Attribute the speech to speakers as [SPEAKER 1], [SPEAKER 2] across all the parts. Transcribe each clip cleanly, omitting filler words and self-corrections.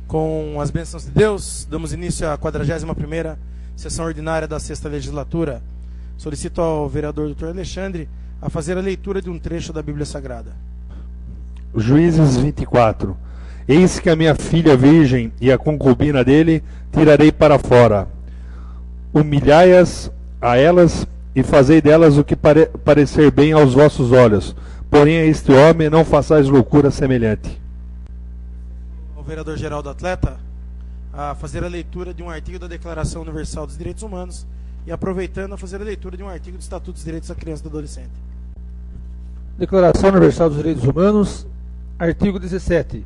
[SPEAKER 1] Com as bênçãos de Deus, damos início à 41ª sessão ordinária da 6ª legislatura. Solicito ao vereador Dr. Alexandre a fazer a leitura de um trecho da Bíblia Sagrada.
[SPEAKER 2] Juízes 24. Eis que a minha filha virgem e a concubina dele tirarei para fora. Humilhai-as a elas e fazei delas o que parecer bem aos vossos olhos. Porém a este homem não façais loucura semelhante.
[SPEAKER 1] O vereador Geraldo Atleta a fazer a leitura de um artigo da Declaração Universal dos Direitos Humanos e aproveitando a fazer a leitura de um artigo do Estatuto dos Direitos da Criança e do Adolescente.
[SPEAKER 3] Declaração Universal dos Direitos Humanos, artigo 17.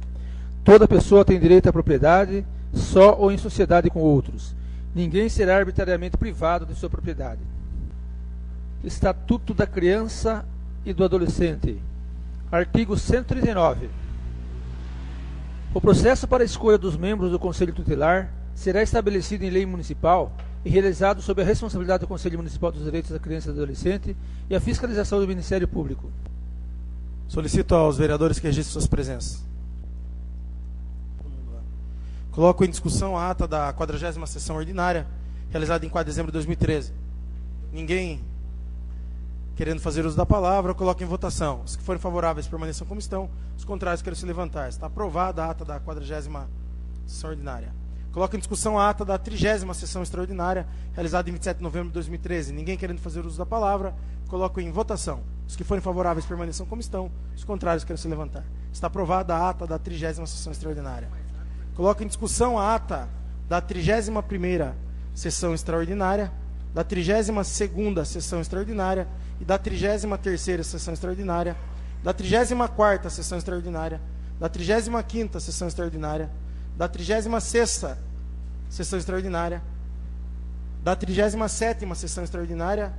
[SPEAKER 3] Toda pessoa tem direito à propriedade, só ou em sociedade com outros. Ninguém será arbitrariamente privado de sua propriedade. Estatuto da Criança e do Adolescente. Artigo 139. O processo para a escolha dos membros do Conselho Tutelar será estabelecido em lei municipal e realizado sob a responsabilidade do Conselho Municipal dos Direitos da Criança e do Adolescente e a fiscalização do Ministério Público.
[SPEAKER 1] Solicito aos vereadores que registrem suas presenças. Coloco em discussão a ata da 40ª sessão ordinária, realizada em 4 de dezembro de 2013. Ninguém querendo fazer uso da palavra, eu coloco em votação. Os que forem favoráveis permaneçam como estão, os contrários queiram se levantar. Está aprovada a ata da 40ª sessão ordinária. Coloco em discussão a ata da 30ª sessão extraordinária, realizada em 27 de novembro de 2013. Ninguém querendo fazer uso da palavra, coloco em votação. Os que forem favoráveis permaneçam como estão, os contrários queiram se levantar. Está aprovada a ata da 30ª sessão extraordinária. Coloco em discussão a ata da 31ª sessão extraordinária, da 32ª sessão extraordinária e da 33ª sessão extraordinária, da 34ª sessão extraordinária, da 35ª sessão extraordinária, da 36ª sessão extraordinária, da 37ª sessão extraordinária,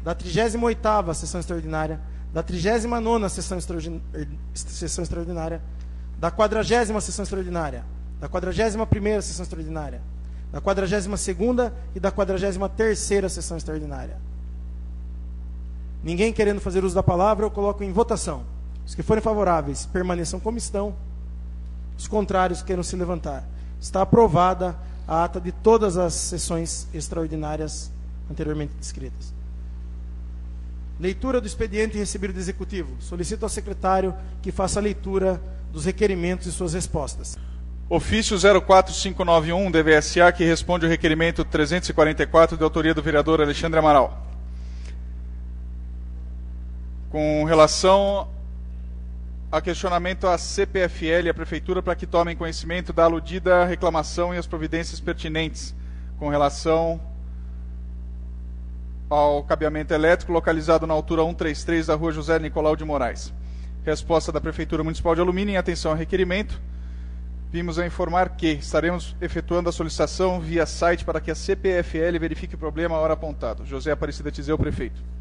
[SPEAKER 1] da 38ª sessão extraordinária, da 39ª sessão extraordinária, da 40ª sessão extraordinária, da 41ª sessão extraordinária, da 42ª e da 43ª sessão extraordinária. Ninguém querendo fazer uso da palavra, eu coloco em votação. Os que forem favoráveis permaneçam como estão, os contrários queiram se levantar. Está aprovada a ata de todas as sessões extraordinárias anteriormente descritas. Leitura do expediente recebido do Executivo. Solicito ao secretário que faça a leitura dos requerimentos e suas respostas.
[SPEAKER 4] Ofício 04591, DVSA, que responde ao requerimento 344, de autoria do vereador Alexandre Amaral. Com relação a questionamento à CPFL e à Prefeitura para que tomem conhecimento da aludida reclamação e as providências pertinentes com relação ao cabeamento elétrico localizado na altura 133 da rua José Nicolau de Moraes. Resposta da Prefeitura Municipal de Alumínio em atenção ao requerimento. Vimos a informar que estaremos efetuando a solicitação via site para que a CPFL verifique o problema a hora apontado. José Aparecida Tizeu, prefeito.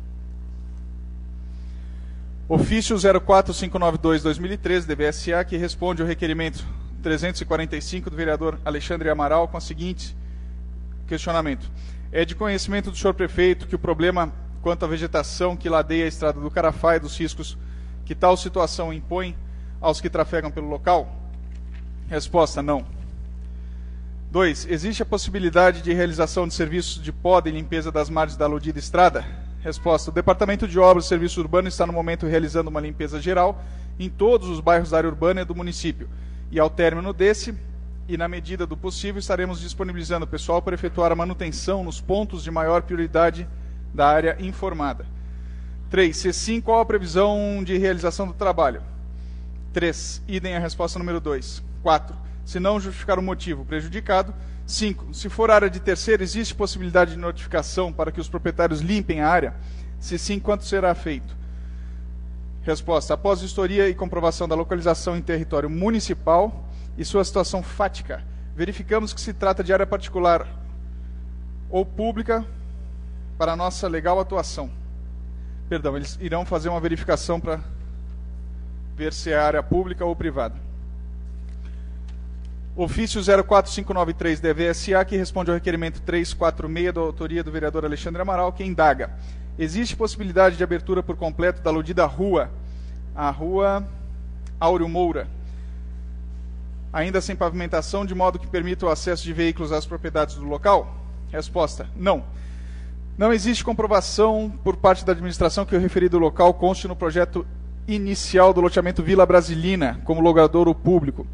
[SPEAKER 4] Ofício 04592/2013, DVSA, que responde ao requerimento 345 do vereador Alexandre Amaral com o seguinte questionamento. É de conhecimento do senhor prefeito que o problema quanto à vegetação que ladeia a estrada do Carafá e dos riscos que tal situação impõe aos que trafegam pelo local? Resposta, não. 2. Existe a possibilidade de realização de serviços de poda e limpeza das margens da aludida estrada? Resposta, o Departamento de Obras e Serviços Urbanos está no momento realizando uma limpeza geral em todos os bairros da área urbana do município. E ao término desse, e na medida do possível, estaremos disponibilizando o pessoal para efetuar a manutenção nos pontos de maior prioridade da área informada. 3. Se sim, qual a previsão de realização do trabalho? 3. Idem a resposta número 2. 4. Se não justificar o motivo prejudicado. 5. Se for área de terceiro, existe possibilidade de notificação para que os proprietários limpem a área? Se sim, quanto será feito? Resposta. Após vistoria e comprovação da localização em território municipal e sua situação fática, verificamos que se trata de área particular ou pública para nossa legal atuação. Perdão, eles irão fazer uma verificação para ver se é área pública ou privada. Ofício 04593 DVSA, que responde ao requerimento 346 da autoria do vereador Alexandre Amaral, que indaga. Existe possibilidade de abertura por completo da aludida rua, a rua Áureo Moura, ainda sem pavimentação, de modo que permita o acesso de veículos às propriedades do local? Resposta: não. Não existe comprovação por parte da administração que o referido local conste no projeto inicial do loteamento Vila Brasilina como logradouro público.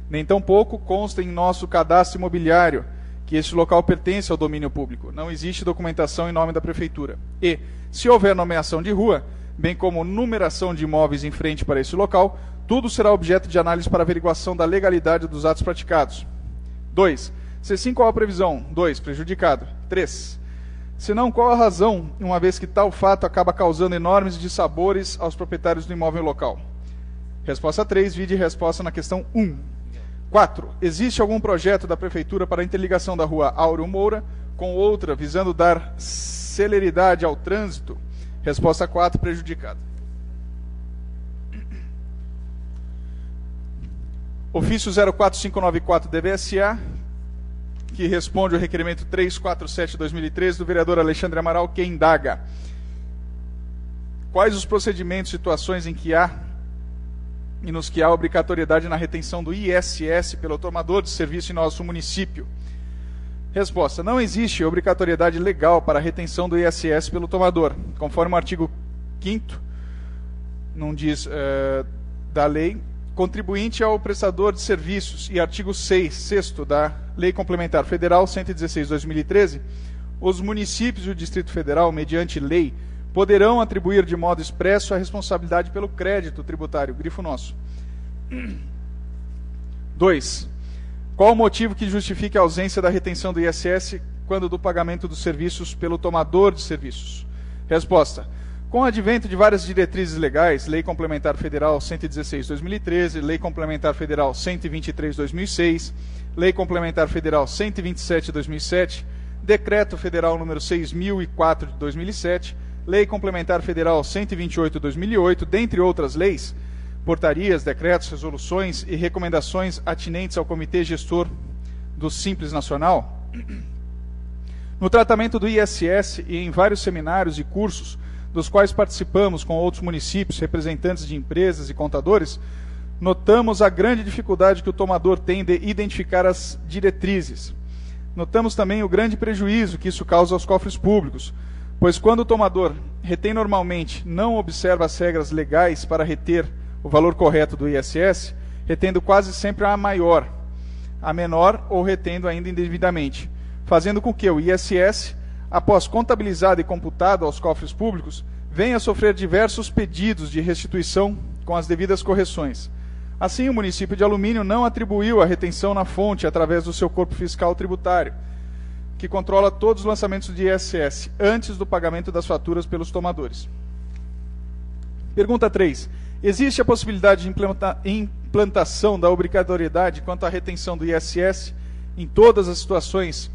[SPEAKER 4] Nem tampouco consta em nosso cadastro imobiliário que este local pertence ao domínio público. Não existe documentação em nome da Prefeitura. E, se houver nomeação de rua, bem como numeração de imóveis em frente para esse local, tudo será objeto de análise para averiguação da legalidade dos atos praticados. 2. Se sim, qual a previsão? 2. Prejudicado. 3. Se não, qual a razão, uma vez que tal fato acaba causando enormes dissabores aos proprietários do imóvel local? Resposta 3. Vide resposta na questão 1. 4. Existe algum projeto da Prefeitura para a interligação da rua Áureo Moura com outra, visando dar celeridade ao trânsito? Resposta 4. Prejudicado. Ofício 04594 DVSA, que responde ao requerimento 347/2013 do vereador Alexandre Amaral, que indaga: quais os procedimentos, situações em que há e nos que há obrigatoriedade na retenção do ISS pelo tomador de serviço em nosso município? Resposta: não existe obrigatoriedade legal para a retenção do ISS pelo tomador, conforme o artigo 5º, não diz, da lei, contribuinte ao prestador de serviços, e artigo 6º da Lei Complementar Federal 116/2013, os municípios e o Distrito Federal, mediante lei, poderão atribuir de modo expresso a responsabilidade pelo crédito tributário, grifo nosso. 2. Qual o motivo que justifique a ausência da retenção do ISS quando do pagamento dos serviços pelo tomador de serviços? Resposta: com o advento de várias diretrizes legais, Lei Complementar Federal 116/2013, Lei Complementar Federal 123/2006, Lei Complementar Federal 127/2007, Decreto Federal número 6004 de 2007, Lei Complementar Federal 128/2008, dentre outras leis, portarias, decretos, resoluções e recomendações atinentes ao Comitê Gestor do Simples Nacional, no tratamento do ISS e em vários seminários e cursos, dos quais participamos com outros municípios, representantes de empresas e contadores, notamos a grande dificuldade que o tomador tem de identificar as diretrizes. Notamos também o grande prejuízo que isso causa aos cofres públicos, pois quando o tomador retém normalmente, não observa as regras legais para reter o valor correto do ISS, retendo quase sempre a maior, a menor ou retendo ainda indevidamente, fazendo com que o ISS, após contabilizado e computado aos cofres públicos, venha a sofrer diversos pedidos de restituição com as devidas correções. Assim, o município de Alumínio não atribuiu a retenção na fonte através do seu corpo fiscal tributário, que controla todos os lançamentos de ISS, antes do pagamento das faturas pelos tomadores. Pergunta 3. Existe a possibilidade de implantação da obrigatoriedade quanto à retenção do ISS em todas as situações,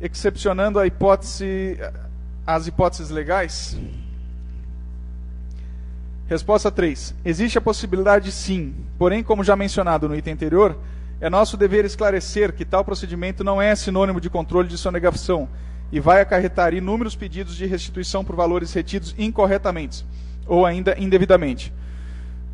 [SPEAKER 4] excepcionando as hipóteses legais? Resposta 3. Existe a possibilidade sim, porém, como já mencionado no item anterior, é nosso dever esclarecer que tal procedimento não é sinônimo de controle de sonegação e vai acarretar inúmeros pedidos de restituição por valores retidos incorretamente ou ainda indevidamente.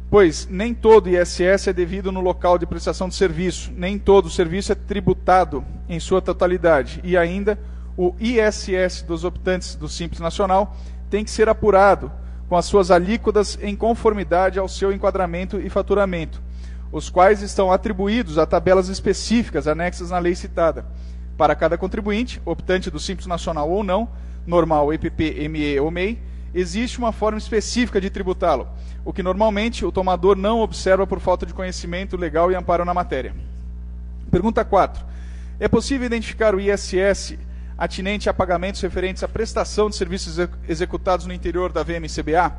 [SPEAKER 4] Pois nem todo ISS é devido no local de prestação de serviço, nem todo serviço é tributado em sua totalidade, e ainda o ISS dos optantes do Simples Nacional tem que ser apurado com as suas alíquotas em conformidade ao seu enquadramento e faturamento, os quais estão atribuídos a tabelas específicas anexas na lei citada. Para cada contribuinte, optante do Simples Nacional ou não, normal, EPP, ME ou MEI, existe uma forma específica de tributá-lo, o que normalmente o tomador não observa por falta de conhecimento legal e amparo na matéria. Pergunta 4. É possível identificar o ISS atinente a pagamentos referentes à prestação de serviços executados no interior da VMCBA?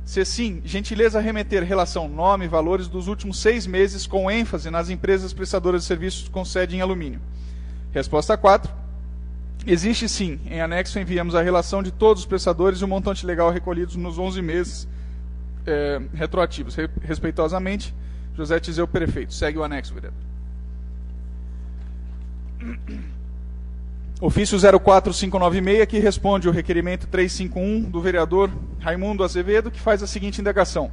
[SPEAKER 4] Se sim, gentileza remeter relação nome e valores dos últimos 6 meses com ênfase nas empresas prestadoras de serviços com sede em alumínio. Resposta 4. Existe sim. Em anexo enviamos a relação de todos os prestadores e o montante legal recolhidos nos 11 meses retroativos. Respeitosamente, José Tizeu, prefeito. Segue o anexo, vereador. Ofício 04596, que responde o requerimento 351 do vereador Raimundo Azevedo, que faz a seguinte indagação.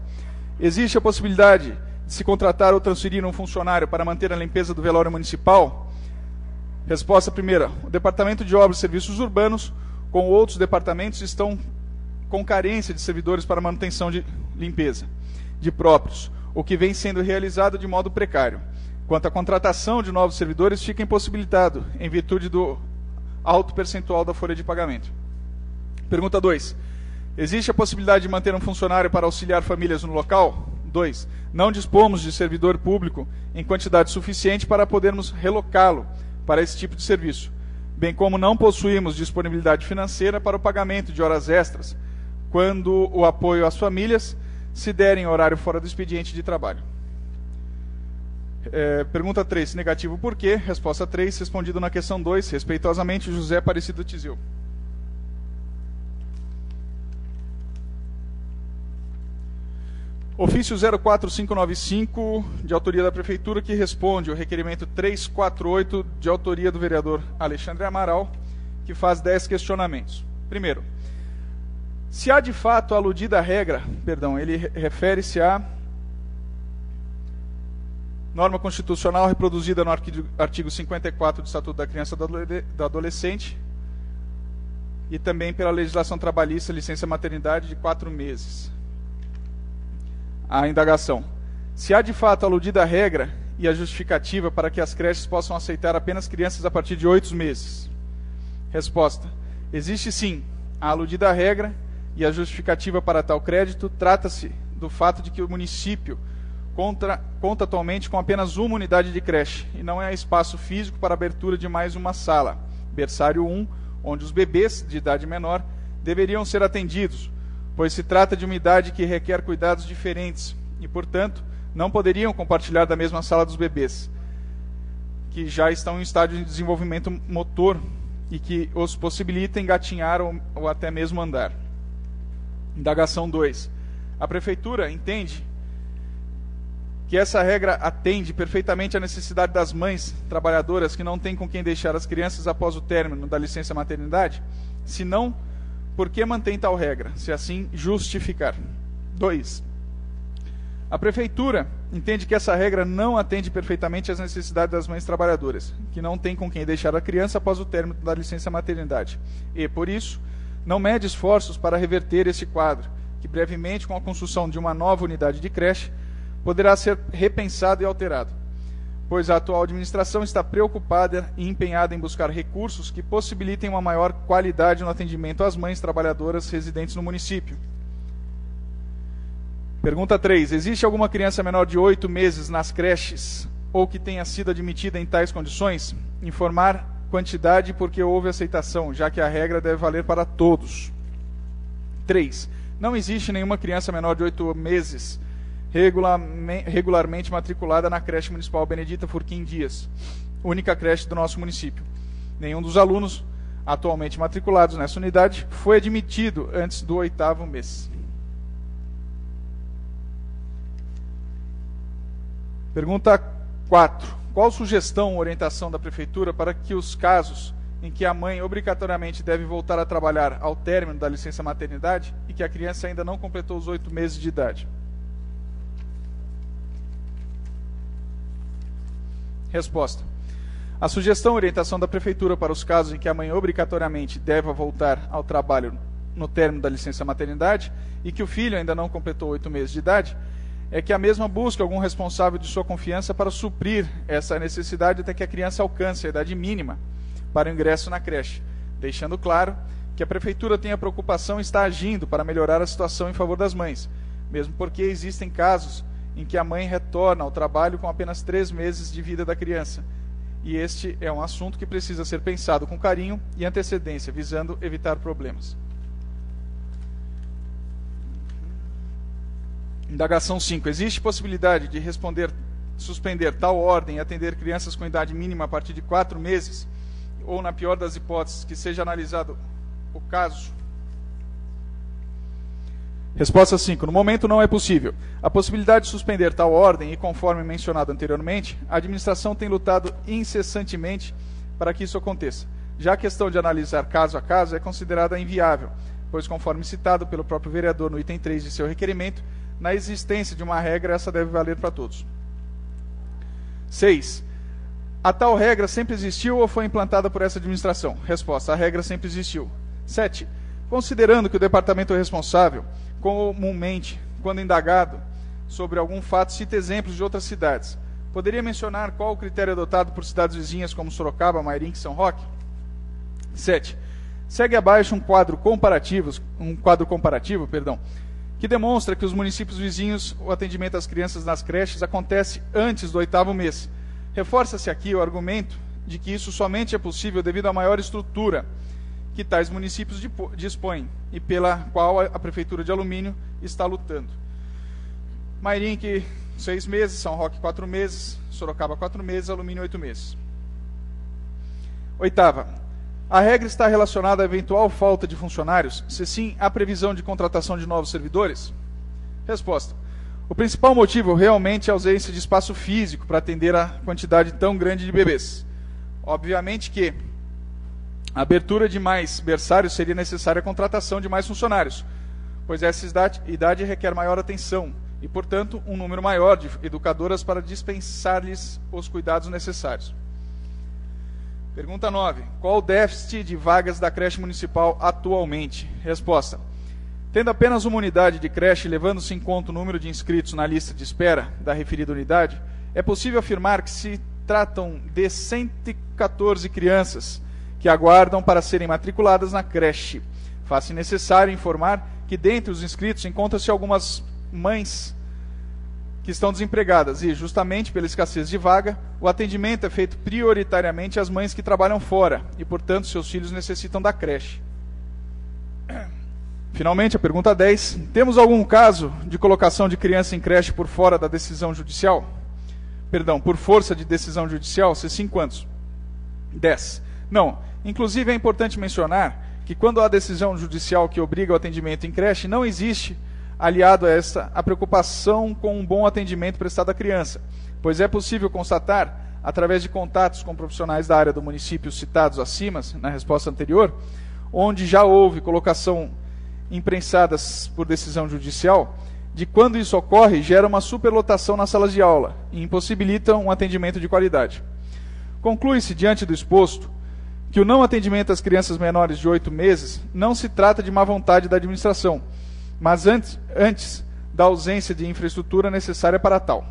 [SPEAKER 4] Existe a possibilidade de se contratar ou transferir um funcionário para manter a limpeza do velório municipal? Resposta primeira. O Departamento de Obras e Serviços Urbanos, com outros departamentos, estão com carência de servidores para manutenção de limpeza de próprios, o que vem sendo realizado de modo precário. Quanto à contratação de novos servidores, fica impossibilitado, em virtude do alto percentual da folha de pagamento. Pergunta 2. Existe a possibilidade de manter um funcionário para auxiliar famílias no local? 2. Não dispomos de servidor público em quantidade suficiente para podermos relocá-lo para esse tipo de serviço, bem como não possuímos disponibilidade financeira para o pagamento de horas extras, quando o apoio às famílias se der em horário fora do expediente de trabalho. Pergunta 3, negativo por quê? Resposta 3, respondido na questão 2, respeitosamente, José Aparecido Tizil. Ofício 04595, de autoria da Prefeitura, que responde ao requerimento 348, de autoria do vereador Alexandre Amaral, que faz 10 questionamentos. Primeiro, se há de fato aludida regra, ele refere-se à norma constitucional reproduzida no artigo 54 do Estatuto da Criança e do Adolescente e também pela legislação trabalhista, licença maternidade de 4 meses. A indagação. Se há de fato aludida a regra e a justificativa para que as creches possam aceitar apenas crianças a partir de 8 meses? Resposta. Existe sim a aludida regra e a justificativa para tal crédito. Trata-se do fato de que o município conta atualmente com apenas uma unidade de creche e não há espaço físico para abertura de mais uma sala, berçário 1, onde os bebês de idade menor deveriam ser atendidos, pois se trata de uma idade que requer cuidados diferentes e, portanto, não poderiam compartilhar da mesma sala dos bebês, que já estão em estágio de desenvolvimento motor e que os possibilita engatinhar ou até mesmo andar. Indagação 2. A Prefeitura entende que essa regra atende perfeitamente à necessidade das mães trabalhadoras que não têm com quem deixar as crianças após o término da licença maternidade? Se não, por que mantém tal regra, se assim justificar? 2. A Prefeitura entende que essa regra não atende perfeitamente às necessidades das mães trabalhadoras, que não têm com quem deixar a criança após o término da licença maternidade, e, por isso, não mede esforços para reverter esse quadro, que brevemente, com a construção de uma nova unidade de creche, poderá ser repensado e alterado, pois a atual administração está preocupada e empenhada em buscar recursos que possibilitem uma maior qualidade no atendimento às mães trabalhadoras residentes no município. Pergunta 3. Existe alguma criança menor de 8 meses nas creches ou que tenha sido admitida em tais condições? Informar quantidade porque houve aceitação, já que a regra deve valer para todos. 3. Não existe nenhuma criança menor de 8 meses regularmente matriculada na creche municipal Benedita Furquim Dias, única creche do nosso município. Nenhum dos alunos atualmente matriculados nessa unidade foi admitido antes do 8º mês. Pergunta 4. Qual sugestão ou orientação da Prefeitura para que os casos em que a mãe obrigatoriamente deve voltar a trabalhar ao término da licença maternidade e que a criança ainda não completou os 8 meses de idade? Resposta. A sugestão e orientação da Prefeitura para os casos em que a mãe obrigatoriamente deva voltar ao trabalho no término da licença maternidade e que o filho ainda não completou 8 meses de idade é que a mesma busque algum responsável de sua confiança para suprir essa necessidade até que a criança alcance a idade mínima para o ingresso na creche, deixando claro que a Prefeitura tem a preocupação e está agindo para melhorar a situação em favor das mães, mesmo porque existem casos em que a mãe retorna ao trabalho com apenas 3 meses de vida da criança. E este é um assunto que precisa ser pensado com carinho e antecedência, visando evitar problemas. Indagação 5. Existe possibilidade de suspender tal ordem e atender crianças com idade mínima a partir de 4 meses? Ou, na pior das hipóteses, que seja analisado o caso? Resposta 5. No momento não é possível. A possibilidade de suspender tal ordem e, conforme mencionado anteriormente, a administração tem lutado incessantemente para que isso aconteça. Já a questão de analisar caso a caso é considerada inviável, pois, conforme citado pelo próprio vereador no item 3 de seu requerimento, na existência de uma regra, essa deve valer para todos. 6. A tal regra sempre existiu ou foi implantada por essa administração? Resposta: a regra sempre existiu. 7. Considerando que o departamento é responsável, comumente, quando indagado sobre algum fato, cita exemplos de outras cidades, poderia mencionar qual o critério adotado por cidades vizinhas como Sorocaba, Mairinque e São Roque? 7. Segue abaixo um quadro comparativo, que demonstra que os municípios vizinhos, o atendimento às crianças nas creches acontece antes do 8º mês. Reforça-se aqui o argumento de que isso somente é possível devido à maior estrutura que tais municípios dispõem e pela qual a Prefeitura de Alumínio está lutando. Mairinque, 6 meses, São Roque, 4 meses, Sorocaba, 4 meses, Alumínio, 8 meses. 8ª. A regra está relacionada à eventual falta de funcionários? Se sim, há previsão de contratação de novos servidores? Resposta: o principal motivo realmente é a ausência de espaço físico para atender a quantidade tão grande de bebês. Obviamente que a abertura de mais berçários seria necessária a contratação de mais funcionários, pois essa idade requer maior atenção e, portanto, um número maior de educadoras para dispensar-lhes os cuidados necessários. Pergunta 9. Qual o déficit de vagas da creche municipal atualmente? Resposta: tendo apenas uma unidade de creche, levando-se em conta o número de inscritos na lista de espera da referida unidade, é possível afirmar que se tratam de 114 crianças que aguardam para serem matriculadas na creche. Faz-se necessário informar que dentre os inscritos encontram-se algumas mães que estão desempregadas e, justamente pela escassez de vaga, o atendimento é feito prioritariamente às mães que trabalham fora e, portanto, seus filhos necessitam da creche. Finalmente, a pergunta 10. Temos algum caso de colocação de criança em creche por fora da decisão judicial? Perdão, por força de decisão judicial? Se sim, quantos? 10. Não. Inclusive, é importante mencionar que quando há decisão judicial que obriga o atendimento em creche, não existe, aliado a esta, a preocupação com um bom atendimento prestado à criança, pois é possível constatar, através de contatos com profissionais da área do município citados acima, na resposta anterior, onde já houve colocação imprensadas por decisão judicial, de quando isso ocorre, gera uma superlotação nas salas de aula e impossibilita um atendimento de qualidade. Conclui-se, diante do exposto, que o não atendimento às crianças menores de 8 meses não se trata de má vontade da administração, mas antes da ausência de infraestrutura necessária para tal.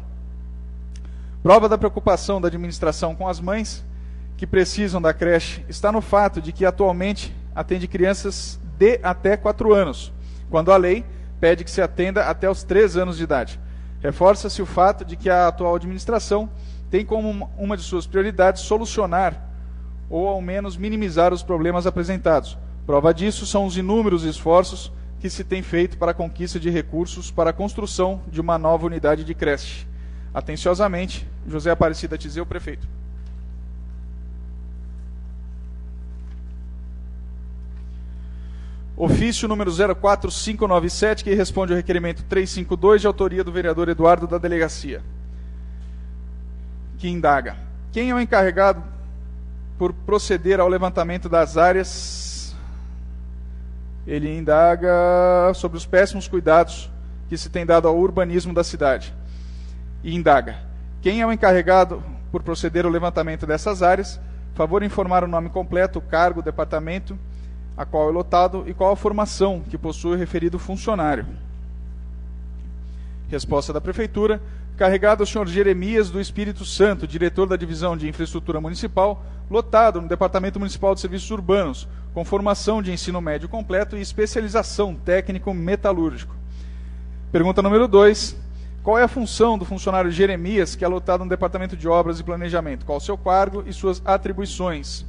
[SPEAKER 4] Prova da preocupação da administração com as mães que precisam da creche está no fato de que atualmente atende crianças de até 4 anos, quando a lei pede que se atenda até os 3 anos de idade. Reforça-se o fato de que a atual administração tem como uma de suas prioridades solucionar ou ao menos minimizar os problemas apresentados. Prova disso são os inúmeros esforços que se tem feito para a conquista de recursos para a construção de uma nova unidade de creche. Atenciosamente, José Aparecida Tizeu, prefeito. Ofício número 04597, que responde ao requerimento 352, de autoria do vereador Eduardo da Delegacia, que indaga: quem é o encarregado por proceder ao levantamento das áreas? Ele indaga sobre os péssimos cuidados que se tem dado ao urbanismo da cidade. E indaga: quem é o encarregado por proceder ao levantamento dessas áreas? Favor informar o nome completo, o cargo, o departamento a qual é lotado e qual a formação que possui o referido funcionário. Resposta da Prefeitura: carregado o senhor Jeremias do Espírito Santo, diretor da Divisão de Infraestrutura Municipal, lotado no Departamento Municipal de Serviços Urbanos, com formação de ensino médio completo e especialização técnico-metalúrgico. Pergunta número 2. Qual é a função do funcionário Jeremias, que é lotado no Departamento de Obras e Planejamento? Qual o seu cargo e suas atribuições?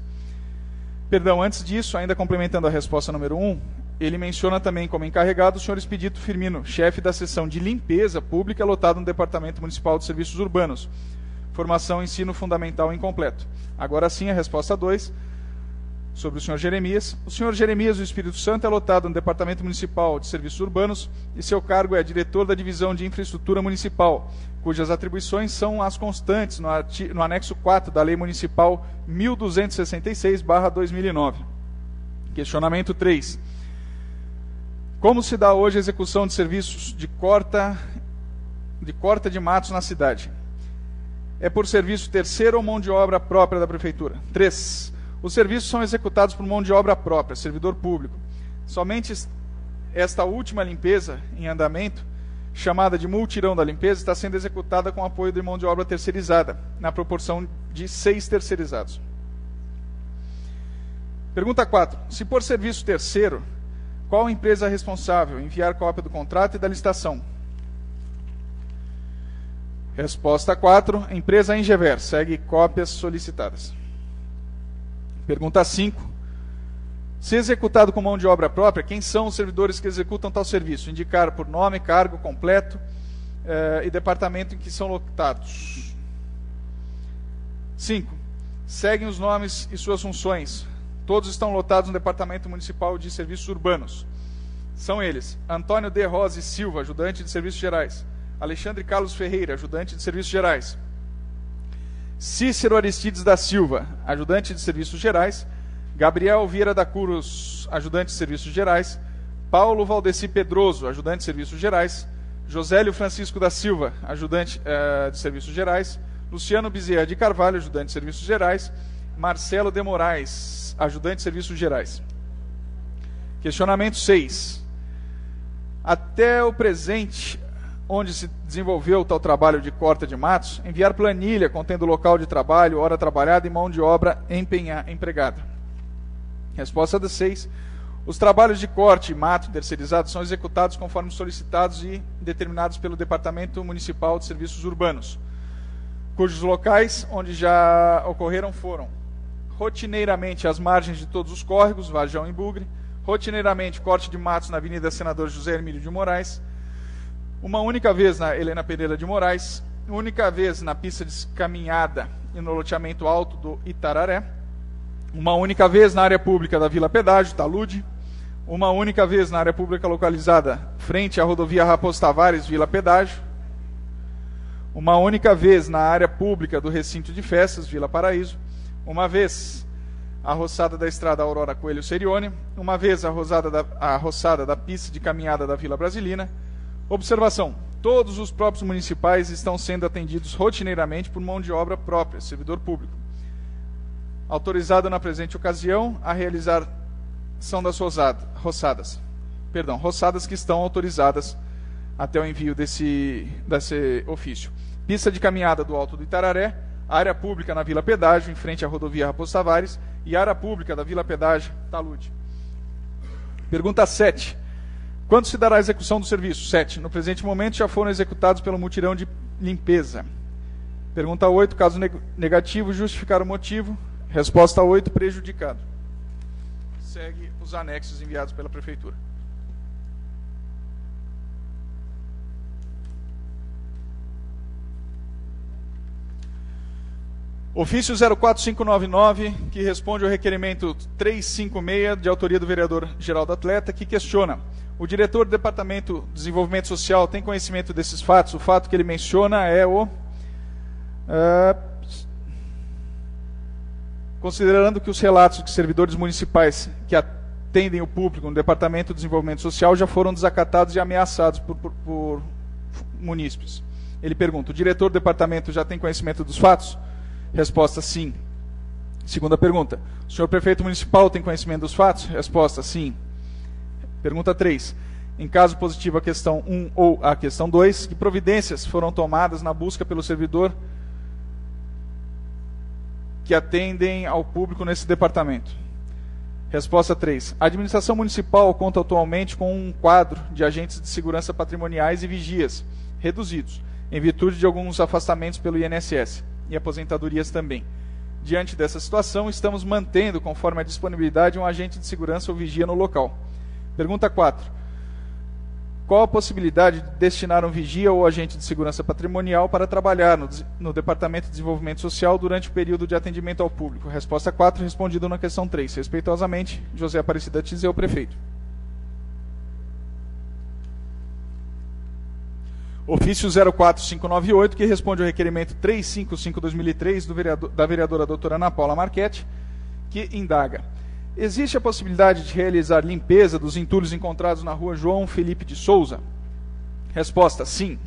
[SPEAKER 4] Perdão, antes disso, ainda complementando a resposta número 1, ele menciona também como encarregado o senhor Expedito Firmino, chefe da seção de limpeza pública lotado no Departamento Municipal de Serviços Urbanos. Formação ensino fundamental incompleto. Agora sim, a resposta 2, sobre o senhor Jeremias. O senhor Jeremias do Espírito Santo é lotado no Departamento Municipal de Serviços Urbanos e seu cargo é diretor da Divisão de Infraestrutura Municipal, cujas atribuições são as constantes no anexo 4 da Lei Municipal 1266/2009. Questionamento 3. Como se dá hoje a execução de serviços de corta de matos na cidade? É por serviço terceiro ou mão de obra própria da Prefeitura? 3. Os serviços são executados por mão de obra própria, servidor público. Somente esta última limpeza em andamento, chamada de multirão da limpeza, está sendo executada com apoio de mão de obra terceirizada, na proporção de 6 terceirizados. Pergunta 4. Se por serviço terceiro, qual a empresa responsável? Enviar cópia do contrato e da licitação. Resposta 4. Empresa Engever. Segue cópias solicitadas. Pergunta 5. Se executado com mão de obra própria, quem são os servidores que executam tal serviço? Indicar por nome, cargo completo e departamento em que são lotados. 5. Seguem os nomes e suas funções. Todos estão lotados no Departamento Municipal de Serviços Urbanos. São eles: Antônio D. Rose Silva, ajudante de Serviços Gerais. Alexandre Carlos Ferreira, ajudante de Serviços Gerais. Cícero Aristides da Silva, ajudante de Serviços Gerais. Gabriel Vieira da Cruz, ajudante de Serviços Gerais. Paulo Valdeci Pedroso, ajudante de Serviços Gerais. Josélio Francisco da Silva, ajudante de Serviços Gerais. Luciano Bezerra de Carvalho, ajudante de Serviços Gerais. Marcelo de Moraes, ajudante de Serviços Gerais. Questionamento 6. Até o presente, onde se desenvolveu tal trabalho de corta de matos, enviar planilha contendo local de trabalho, hora trabalhada e mão de obra empregada. Resposta da 6. Os trabalhos de corte e mato terceirizados são executados conforme solicitados e determinados pelo Departamento Municipal de Serviços Urbanos, cujos locais onde já ocorreram foram rotineiramente as margens de todos os córregos, Vajão e Bugre, rotineiramente corte de matos na Avenida Senador José Hermílio de Moraes, uma única vez na Helena Pereira de Moraes, única vez na pista de caminhada e no loteamento alto do Itararé, uma única vez na área pública da Vila Pedágio, Talude, uma única vez na área pública localizada frente à rodovia Raposo Tavares, Vila Pedágio, uma única vez na área pública do recinto de festas, Vila Paraíso, uma vez a roçada da estrada Aurora Coelho Serione, uma vez a roçada da pista de caminhada da Vila Brasilina. Observação: todos os próprios municipais estão sendo atendidos rotineiramente por mão de obra própria, servidor público. Autorizado na presente ocasião a realizar são das roçadas que estão autorizadas até o envio desse ofício. Pista de caminhada do Alto do Itararé, área pública na Vila Pedágio, em frente à rodovia Raposo Tavares, e área pública da Vila Pedágio, Talude. Pergunta 7. Quando se dará a execução do serviço? 7. No presente momento já foram executados pelo mutirão de limpeza. Pergunta 8. Caso negativo, justificar o motivo. Resposta 8. Prejudicado. Segue os anexos enviados pela Prefeitura. Ofício 04599, que responde ao requerimento 356, de autoria do vereador Geraldo Atleta, que questiona: o diretor do Departamento de Desenvolvimento Social tem conhecimento desses fatos? O fato que ele menciona é o... considerando que os relatos de servidores municipais que atendem o público no Departamento de Desenvolvimento Social já foram desacatados e ameaçados por munícipes. Ele pergunta: o diretor do departamento já tem conhecimento dos fatos? Resposta: sim. Segunda pergunta: o senhor prefeito municipal tem conhecimento dos fatos? Resposta: sim. Pergunta 3. Em caso positivo a questão 1 ou a questão 2, que providências foram tomadas na busca pelo servidor que atendem ao público nesse departamento? Resposta 3. A administração municipal conta atualmente com um quadro de agentes de segurança patrimoniais e vigias reduzidos, em virtude de alguns afastamentos pelo INSS e aposentadorias também. Diante dessa situação, estamos mantendo, conforme a disponibilidade, um agente de segurança ou vigia no local. Pergunta 4. Qual a possibilidade de destinar um vigia ou agente de segurança patrimonial para trabalhar no Departamento de Desenvolvimento Social durante o período de atendimento ao público? Resposta 4, respondido na questão 3. Respeitosamente, José Aparecida Tizeu, prefeito. Ofício 04598, que responde ao requerimento 355/2003 da vereadora doutora Ana Paula Marchetti, que indaga: Existe a possibilidade de realizar limpeza dos entulhos encontrados na rua João Felipe de Souza? Resposta: sim.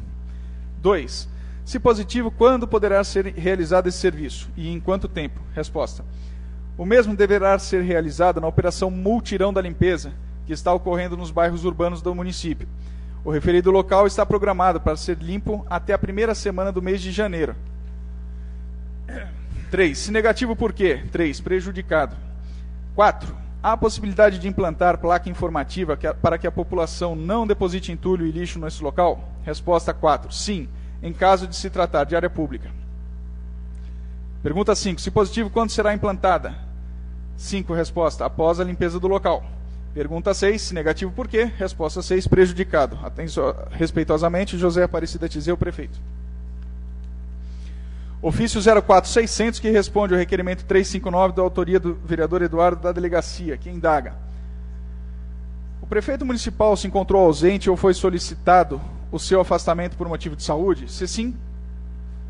[SPEAKER 4] 2. Se positivo, quando poderá ser realizado esse serviço e em quanto tempo? Resposta: o mesmo deverá ser realizado na operação Multirão da Limpeza, que está ocorrendo nos bairros urbanos do município. O referido local está programado para ser limpo até a primeira semana do mês de janeiro. 3. Se negativo, por quê? 3. Prejudicado. 4. Há a possibilidade de implantar placa informativa para que a população não deposite entulho e lixo nesse local? Resposta: 4. Sim, em caso de se tratar de área pública. Pergunta 5. Se positivo, quando será implantada? 5. Resposta: após a limpeza do local. Pergunta 6. Se negativo, por quê? Resposta 6. Prejudicado. Atenção, respeitosamente, José Aparecida Tizeu, prefeito. Ofício 04600, que responde ao requerimento 359 da autoria do vereador Eduardo da delegacia, que indaga: o prefeito municipal se encontrou ausente ou foi solicitado o seu afastamento por motivo de saúde? Se sim,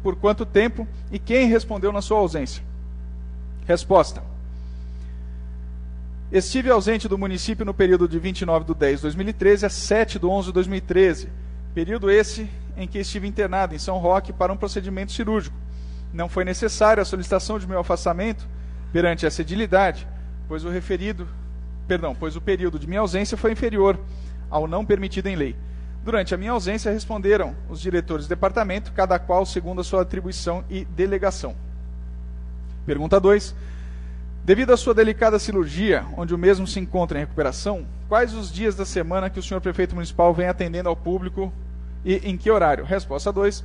[SPEAKER 4] por quanto tempo e quem respondeu na sua ausência? Resposta: estive ausente do município no período de 29/10/2013 a 7/11/2013, período esse em que estive internado em São Roque para um procedimento cirúrgico. Não foi necessária a solicitação de meu afastamento perante essa edilidade, pois o período de minha ausência foi inferior ao não permitido em lei. Durante a minha ausência, responderam os diretores do departamento, cada qual segundo a sua atribuição e delegação. Pergunta 2. Devido à sua delicada cirurgia, onde o mesmo se encontra em recuperação, quais os dias da semana que o senhor prefeito municipal vem atendendo ao público e em que horário? Resposta 2.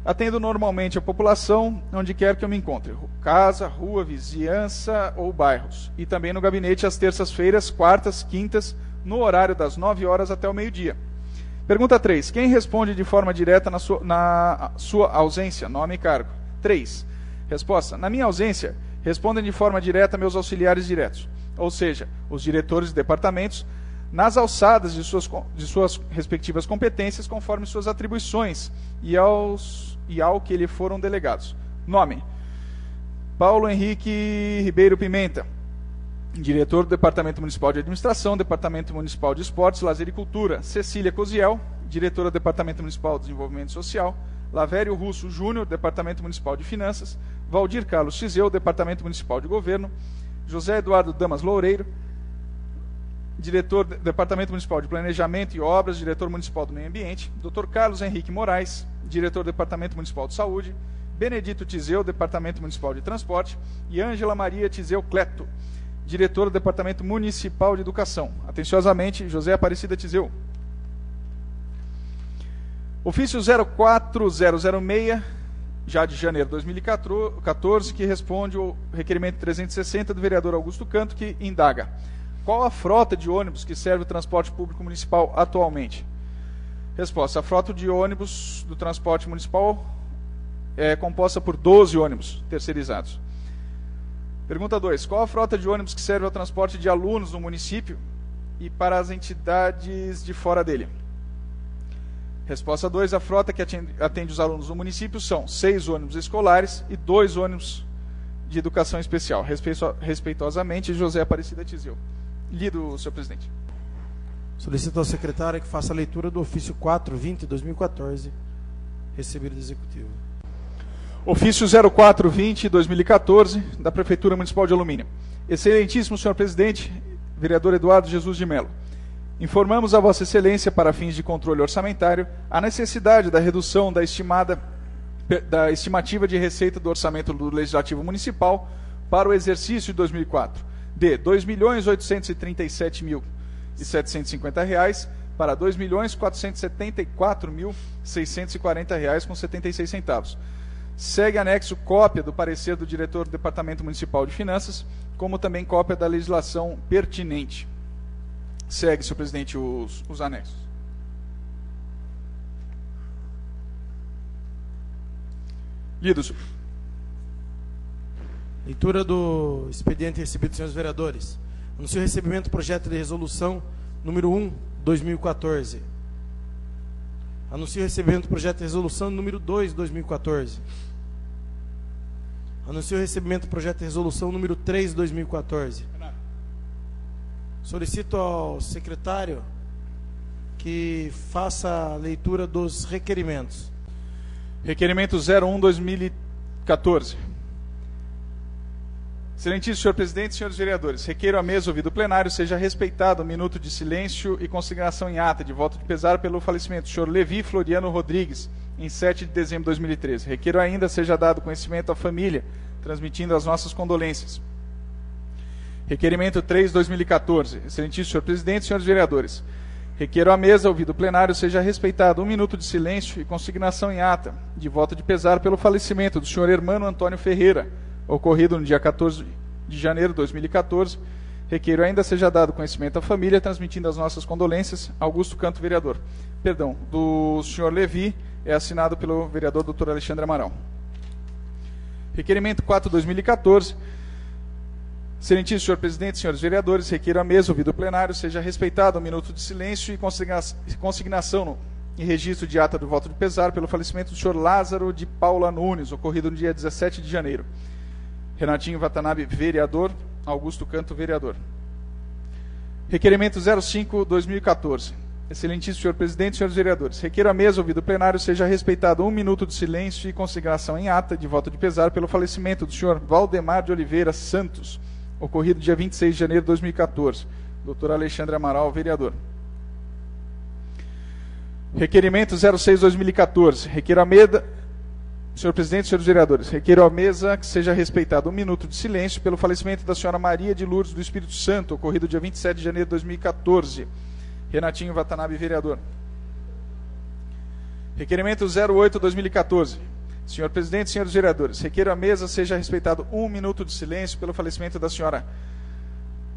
[SPEAKER 4] Atendo normalmente a população onde quer que eu me encontre, casa, rua, vizinhança ou bairros, e também no gabinete às terças-feiras, quartas, quintas, no horário das 9 horas até o meio-dia. Pergunta 3. Quem responde de forma direta na sua ausência? Nome e cargo. 3. Resposta: na minha ausência, respondem de forma direta meus auxiliares diretos, ou seja, os diretores de departamentos, nas alçadas de suas respectivas competências, conforme suas atribuições e ao que lhe foram delegados. Nome: Paulo Henrique Ribeiro Pimenta, diretor do Departamento Municipal de Administração, Departamento Municipal de Esportes, Lazer e Cultura. Cecília Coziel, diretora do Departamento Municipal de Desenvolvimento Social. Lavério Russo Júnior, Departamento Municipal de Finanças. Valdir Carlos Tizeu, Departamento Municipal de Governo. José Eduardo Damas Loureiro, diretor do Departamento Municipal de Planejamento e Obras, diretor municipal do Meio Ambiente. Dr. Carlos Henrique Moraes, diretor do Departamento Municipal de Saúde. Benedito Tizeu, Departamento Municipal de Transporte. E Ângela Maria Tizeu Cleto, diretor do Departamento Municipal de Educação. Atenciosamente, José Aparecida Tizeu. Ofício 04006, já de janeiro de 2014, que responde ao requerimento 360 do vereador Augusto Canto, que indaga: qual a frota de ônibus que serve o transporte público municipal atualmente? Resposta: a frota de ônibus do transporte municipal é composta por 12 ônibus terceirizados. Pergunta 2. Qual a frota de ônibus que serve ao transporte de alunos no município e para as entidades de fora dele? Resposta 2. A frota que atende os alunos do município são 6 ônibus escolares e 2 ônibus de educação especial. Respeitosamente, José Aparecida Tizeu. Lido, senhor presidente.
[SPEAKER 1] Solicito ao secretário que faça a leitura do ofício 420/2014, recebido do Executivo.
[SPEAKER 4] Ofício 0420/2014, da Prefeitura Municipal de Alumínio. Excelentíssimo senhor presidente, vereador Eduardo Jesus de Mello. Informamos a Vossa Excelência, para fins de controle orçamentário, a necessidade da redução da estimativa de receita do orçamento do Legislativo Municipal para o exercício de 2004, de R$ 2.837.750 para R$ 2.474.640,76. Segue anexo cópia do parecer do diretor do Departamento Municipal de Finanças, como também cópia da legislação pertinente. Segue, senhor presidente, os anexos. Lido, senhor.
[SPEAKER 1] Leitura do expediente recebido, senhores vereadores. Anuncio o recebimento do projeto de resolução número 1/2014. Anuncio o recebimento do projeto de resolução número 2/2014. Anuncio o recebimento do projeto de resolução número 3/2014. Solicito ao secretário que faça a leitura dos requerimentos.
[SPEAKER 4] Requerimento 01/2014. Excelentíssimo senhor presidente, senhores vereadores, requeiro à mesa ouvido o plenário seja respeitado um minuto de silêncio e consignação em ata de voto de pesar pelo falecimento do senhor Levi Floriano Rodrigues, em 7 de dezembro de 2013. Requeiro ainda seja dado conhecimento à família, transmitindo as nossas condolências. Requerimento 3/2014. Excelentíssimo senhor presidente, senhores vereadores, requeiro à mesa ouvido o plenário seja respeitado um minuto de silêncio e consignação em ata de voto de pesar pelo falecimento do senhor Hermano Antônio Ferreira, ocorrido no dia 14 de janeiro de 2014, requeiro ainda seja dado conhecimento à família, transmitindo as nossas condolências. Augusto Canto, vereador. Perdão, do senhor Levi, é assinado pelo vereador Dr. Alexandre Amaral. Requerimento 4/2014. Excelentíssimo senhor presidente, senhores vereadores, requeiro à mesa, ouvido o plenário, seja respeitado um minuto de silêncio e consignação em registro de ata do voto de pesar pelo falecimento do senhor Lázaro de Paula Nunes, ocorrido no dia 17 de janeiro. Renatinho Watanabe, vereador. Augusto Canto, vereador. Requerimento 05/2014. Excelentíssimo senhor presidente, senhores vereadores, requeiro à mesa, ouvido o plenário, seja respeitado um minuto de silêncio e consignação em ata de voto de pesar pelo falecimento do senhor Valdemar de Oliveira Santos, ocorrido dia 26 de janeiro de 2014. Dr. Alexandre Amaral, vereador. Requerimento 06/2014. Requeiro à mesa, senhor presidente, senhores vereadores, requeiro à mesa que seja respeitado um minuto de silêncio pelo falecimento da senhora Maria de Lourdes do Espírito Santo, ocorrido dia 27 de janeiro de 2014. Renatinho Watanabe, vereador. Requerimento 08/2014. Senhor presidente, senhores vereadores, requeiro à mesa seja respeitado um minuto de silêncio pelo falecimento da senhora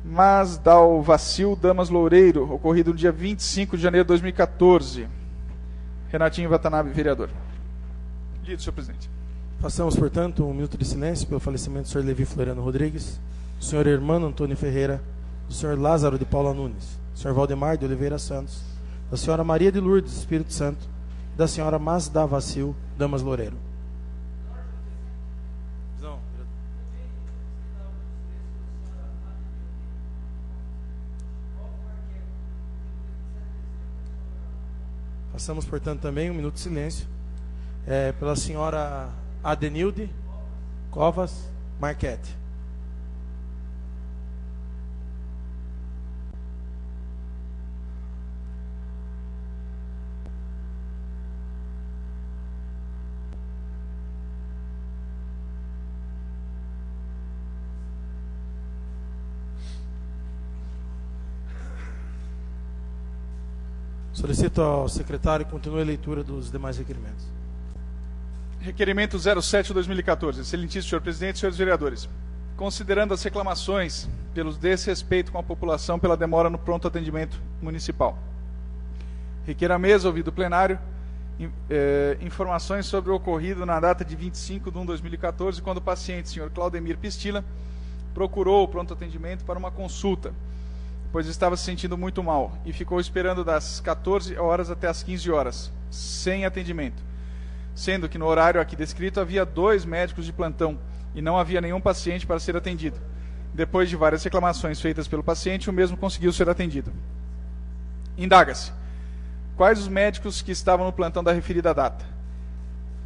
[SPEAKER 4] Masdal Vacil Damas Loureiro, ocorrido no dia 25 de janeiro de 2014. Renatinho Watanabe, vereador. Lido, senhor presidente.
[SPEAKER 1] Façamos, portanto, um minuto de silêncio pelo falecimento do senhor Levi Floriano Rodrigues, do senhor Hermano Antônio Ferreira, do senhor Lázaro de Paula Nunes, do senhor Valdemar de Oliveira Santos, da senhora Maria de Lourdes Espírito Santo, da senhora Masda Vacil Damas Loureiro. Passamos, portanto, também um minuto de silêncio pela senhora Adenilde Covas Marchetti. Solicito ao secretário que continue a leitura dos demais requerimentos.
[SPEAKER 4] Requerimento 07/2014. Excelentíssimo senhor presidente, senhores vereadores, considerando as reclamações pelos desrespeito com a população pela demora no pronto atendimento municipal, requer à mesa, ouvido o plenário, informações sobre o ocorrido na data de 25/1/2014, quando o paciente, senhor Claudemir Pistila, procurou o pronto atendimento para uma consulta, pois estava se sentindo muito mal e ficou esperando das 14 horas até as 15 horas, sem atendimento, sendo que no horário aqui descrito havia 2 médicos de plantão e não havia nenhum paciente para ser atendido. Depois de várias reclamações feitas pelo paciente, o mesmo conseguiu ser atendido. Indaga-se: quais os médicos que estavam no plantão da referida data?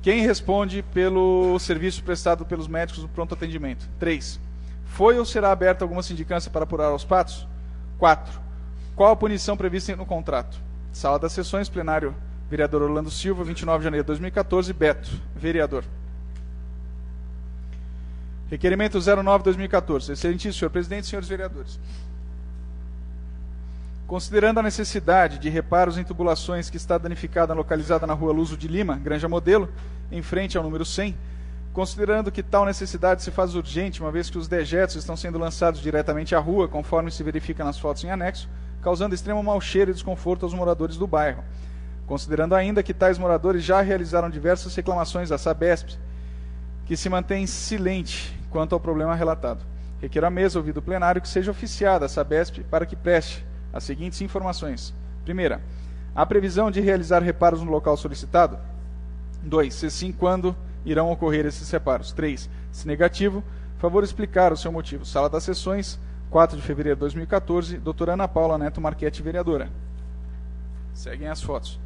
[SPEAKER 4] Quem responde pelo serviço prestado pelos médicos no pronto atendimento? 3. Foi ou será aberta alguma sindicância para apurar aos fatos? 4. Qual a punição prevista no contrato? Sala das Sessões, plenário, vereador Orlando Silva, 29 de janeiro de 2014, Beto, vereador. Requerimento 09/2014. Excelentíssimo senhor presidente, senhores vereadores, considerando a necessidade de reparos em tubulações que está danificada localizada na rua Luso de Lima, Granja Modelo, em frente ao número 100, considerando que tal necessidade se faz urgente, uma vez que os dejetos estão sendo lançados diretamente à rua, conforme se verifica nas fotos em anexo, causando extremo mau cheiro e desconforto aos moradores do bairro. Considerando ainda que tais moradores já realizaram diversas reclamações à Sabesp, que se mantém silente quanto ao problema relatado. Requer à mesa, ouvido o plenário, que seja oficiada a Sabesp para que preste as seguintes informações. Primeira, a previsão de realizar reparos no local solicitado? 2. Se sim, quando irão ocorrer esses reparos? 3. Se negativo, favor explicar o seu motivo. Sala das Sessões, 4 de fevereiro de 2014, doutora Ana Paula Neto Marchetti, vereadora. Seguem as fotos.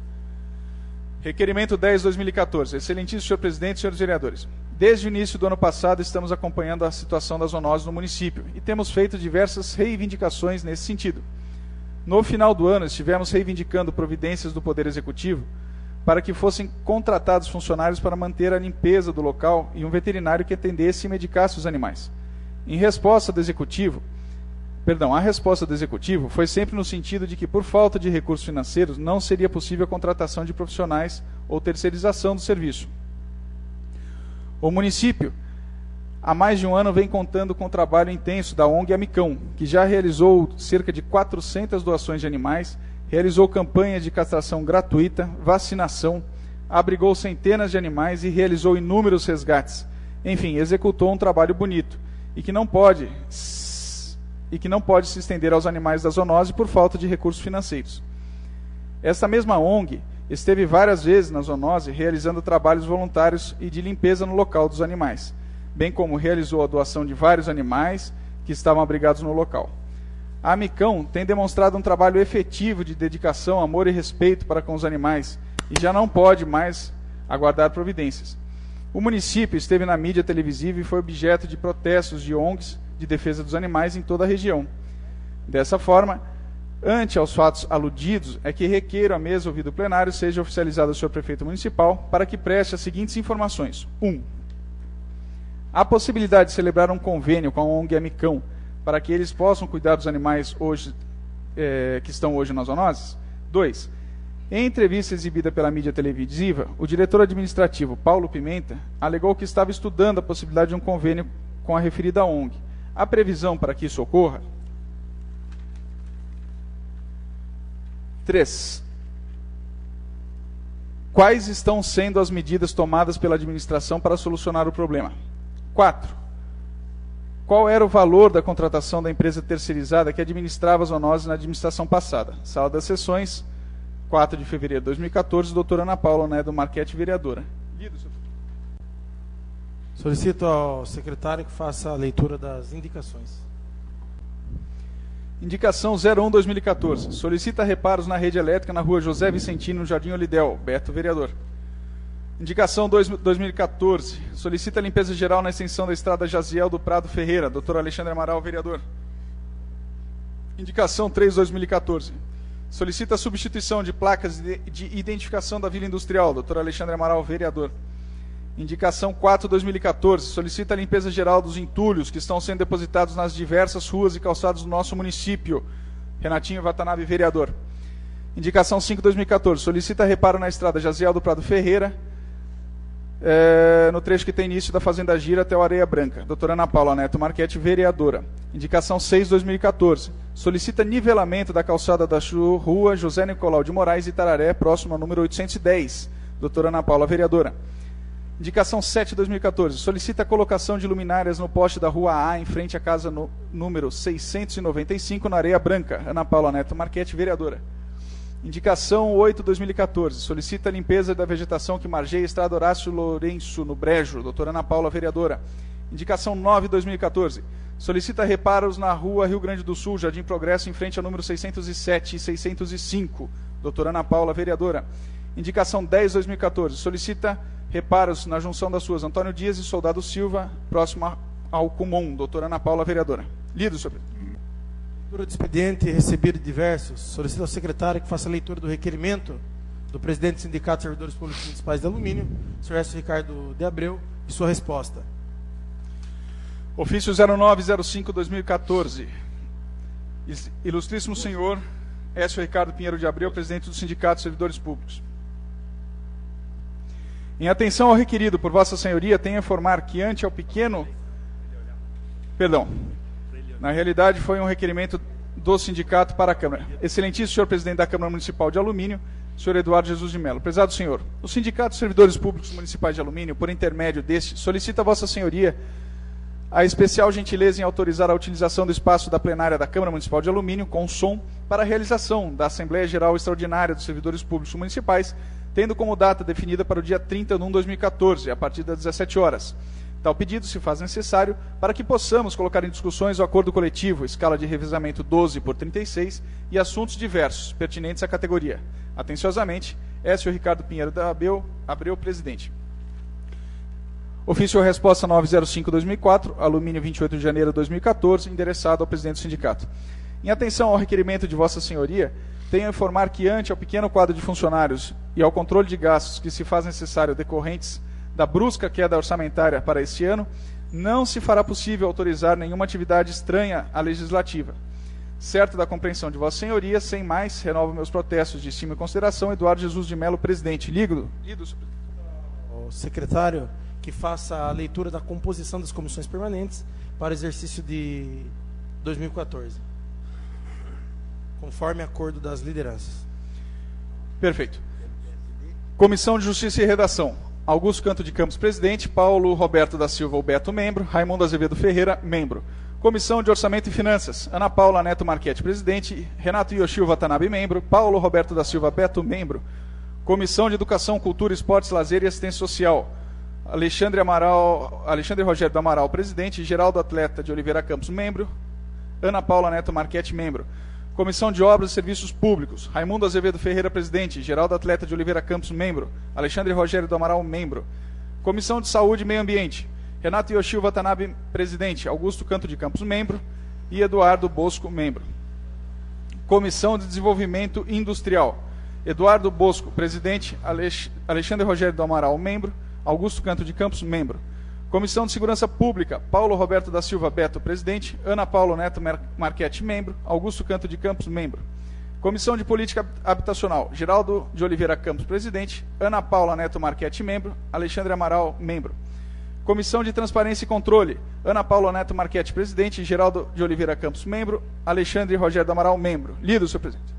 [SPEAKER 4] Requerimento 10/2014. Excelentíssimo senhor presidente, senhores vereadores. Desde o início do ano passado, estamos acompanhando a situação das zoonoses no município e temos feito diversas reivindicações nesse sentido. No final do ano, estivemos reivindicando providências do Poder Executivo para que fossem contratados funcionários para manter a limpeza do local e um veterinário que atendesse e medicasse os animais. A resposta do Executivo foi sempre no sentido de que, por falta de recursos financeiros, não seria possível a contratação de profissionais ou terceirização do serviço. O município, há mais de um ano, vem contando com o trabalho intenso da ONG Amicão, que já realizou cerca de 400 doações de animais, realizou campanhas de castração gratuita, vacinação, abrigou centenas de animais e realizou inúmeros resgates. Enfim, executou um trabalho bonito e que não pode se estender aos animais da zoonose por falta de recursos financeiros. Esta mesma ONG esteve várias vezes na zoonose realizando trabalhos voluntários e de limpeza no local dos animais, bem como realizou a doação de vários animais que estavam abrigados no local. A Amicão tem demonstrado um trabalho efetivo de dedicação, amor e respeito para com os animais e já não pode mais aguardar providências. O município esteve na mídia televisiva e foi objeto de protestos de ONGs de defesa dos animais em toda a região. Dessa forma, ante aos fatos aludidos, é que requeiro a mesa ouvido plenário seja oficializado ao senhor prefeito municipal para que preste as seguintes informações. 1. A possibilidade de celebrar um convênio com a ONG Amicão para que eles possam cuidar dos animais que estão hoje nas zoonoses. 2. Em entrevista exibida pela mídia televisiva, o diretor administrativo, Paulo Pimenta, alegou que estava estudando a possibilidade de um convênio com a referida ONG. A previsão para que isso ocorra? 3. Quais estão sendo as medidas tomadas pela administração para solucionar o problema? 4. Qual era o valor da contratação da empresa terceirizada que administrava as zoonoses na administração passada? Sala das Sessões, 4 de fevereiro de 2014, doutora Ana Paula Neto Marchetti, vereadora.
[SPEAKER 1] Solicito ao secretário que faça a leitura das indicações.
[SPEAKER 4] Indicação 01/2014. Solicita reparos na rede elétrica na rua José Vicentino, no Jardim Olidel. Beto, vereador. Indicação 2014. Solicita limpeza geral na extensão da estrada Jaziel do Prado Ferreira. Doutor Alexandre Amaral, vereador. Indicação 3/2014. Solicita a substituição de placas de identificação da Vila Industrial. Doutor Alexandre Amaral, vereador. Indicação 4/2014. Solicita a limpeza geral dos entulhos que estão sendo depositados nas diversas ruas e calçados do nosso município. Renatinho Watanabe, vereador. Indicação 5/2014. Solicita reparo na estrada Jaziel do Prado Ferreira, no trecho que tem início da Fazenda Gira até o Areia Branca. Doutora Ana Paula Neto Marchetti, vereadora. Indicação 6/2014. Solicita nivelamento da calçada da rua José Nicolau de Moraes, Itararé, próximo ao número 810. Doutora Ana Paula, vereadora. Indicação 7/2014. Solicita a colocação de luminárias no poste da rua A, em frente à casa número 695, na Areia Branca. Ana Paula Neto Marchetti, vereadora. Indicação 8/2014. Solicita a limpeza da vegetação que margeia a estrada Horácio Lourenço, no Brejo. Doutora Ana Paula, vereadora. Indicação 9/2014. Solicita reparos na rua Rio Grande do Sul, Jardim Progresso, em frente ao número 607 e 605. Doutora Ana Paula, vereadora. Indicação 10/2014. Solicita reparos na junção das ruas Antônio Dias e Soldado Silva, próximo ao Cumom. Doutora Ana Paula, vereadora. Lido, senhor presidente.
[SPEAKER 1] Leitura de expediente recebido diversos. Solicito ao secretário que faça a leitura do requerimento do presidente do Sindicato de Servidores Públicos Municipais de Alumínio, Sr. S. Ricardo de Abreu, e sua resposta.
[SPEAKER 4] Ofício 0905/2014. Ilustríssimo senhor S. Ricardo Pinheiro de Abreu, presidente do Sindicato de Servidores Públicos. Em atenção ao requerido por Vossa Senhoria, tenho a informar que ante ao pequeno... Perdão. Na realidade, foi um requerimento do sindicato para a Câmara. Excelentíssimo senhor presidente da Câmara Municipal de Alumínio, senhor Eduardo Jesus de Mello. Prezado senhor, o Sindicato de Servidores Públicos Municipais de Alumínio, por intermédio deste, solicita a Vossa Senhoria a especial gentileza em autorizar a utilização do espaço da plenária da Câmara Municipal de Alumínio, com som, para a realização da Assembleia Geral Extraordinária dos Servidores Públicos Municipais, tendo como data definida para o dia 30/1/2014, a partir das 17 horas. Tal pedido se faz necessário para que possamos colocar em discussões o acordo coletivo, escala de revezamento 12/36 e assuntos diversos pertinentes à categoria. Atenciosamente, Écio Ricardo Pinheiro da Abreu, presidente. Ofício resposta 905/2004, alumínio 28 de janeiro de 2014, endereçado ao presidente do sindicato. Em atenção ao requerimento de Vossa Senhoria, tenho a informar que, ante ao pequeno quadro de funcionários e ao controle de gastos que se faz necessário decorrentes da brusca queda orçamentária para este ano, não se fará possível autorizar nenhuma atividade estranha à legislativa. Certo da compreensão de Vossa Senhoria, sem mais, renovo meus protestos de estima e consideração. Eduardo Jesus de Melo, presidente. Lido.
[SPEAKER 1] O secretário que faça a leitura da composição das comissões permanentes para o exercício de 2014, conforme acordo das lideranças.
[SPEAKER 4] Perfeito. Comissão de Justiça e Redação. Augusto Canto de Campos, presidente. Paulo Roberto da Silva Beto, membro. Raimundo Azevedo Ferreira, membro. Comissão de Orçamento e Finanças. Ana Paula Neto Marchetti, presidente. Renato Yoshio Watanabe, membro. Paulo Roberto da Silva Beto, membro. Comissão de Educação, Cultura, Esportes, Lazer e Assistência Social. Alexandre Rogério do Amaral, presidente. Geraldo Atleta de Oliveira Campos, membro. Ana Paula Neto Marchetti, membro. Comissão de Obras e Serviços Públicos. Raimundo Azevedo Ferreira, presidente. Geraldo Atleta de Oliveira Campos, membro. Alexandre Rogério do Amaral, membro. Comissão de Saúde e Meio Ambiente. Renato Yoshio Watanabe, presidente. Augusto Canto de Campos, membro. E Eduardo Bosco, membro. Comissão de Desenvolvimento Industrial. Eduardo Bosco, presidente. Alexandre Rogério do Amaral, membro. Augusto Canto de Campos, membro. Comissão de Segurança Pública, Paulo Roberto da Silva Beto, presidente. Ana Paula Neto Marchetti, membro. Augusto Canto de Campos, membro. Comissão de Política Habitacional, Geraldo de Oliveira Campos, presidente. Ana Paula Neto Marchetti, membro. Alexandre Amaral, membro. Comissão de Transparência e Controle, Ana Paula Neto Marchetti, presidente. Geraldo de Oliveira Campos, membro. Alexandre Rogério do Amaral, membro. Lido, senhor presidente.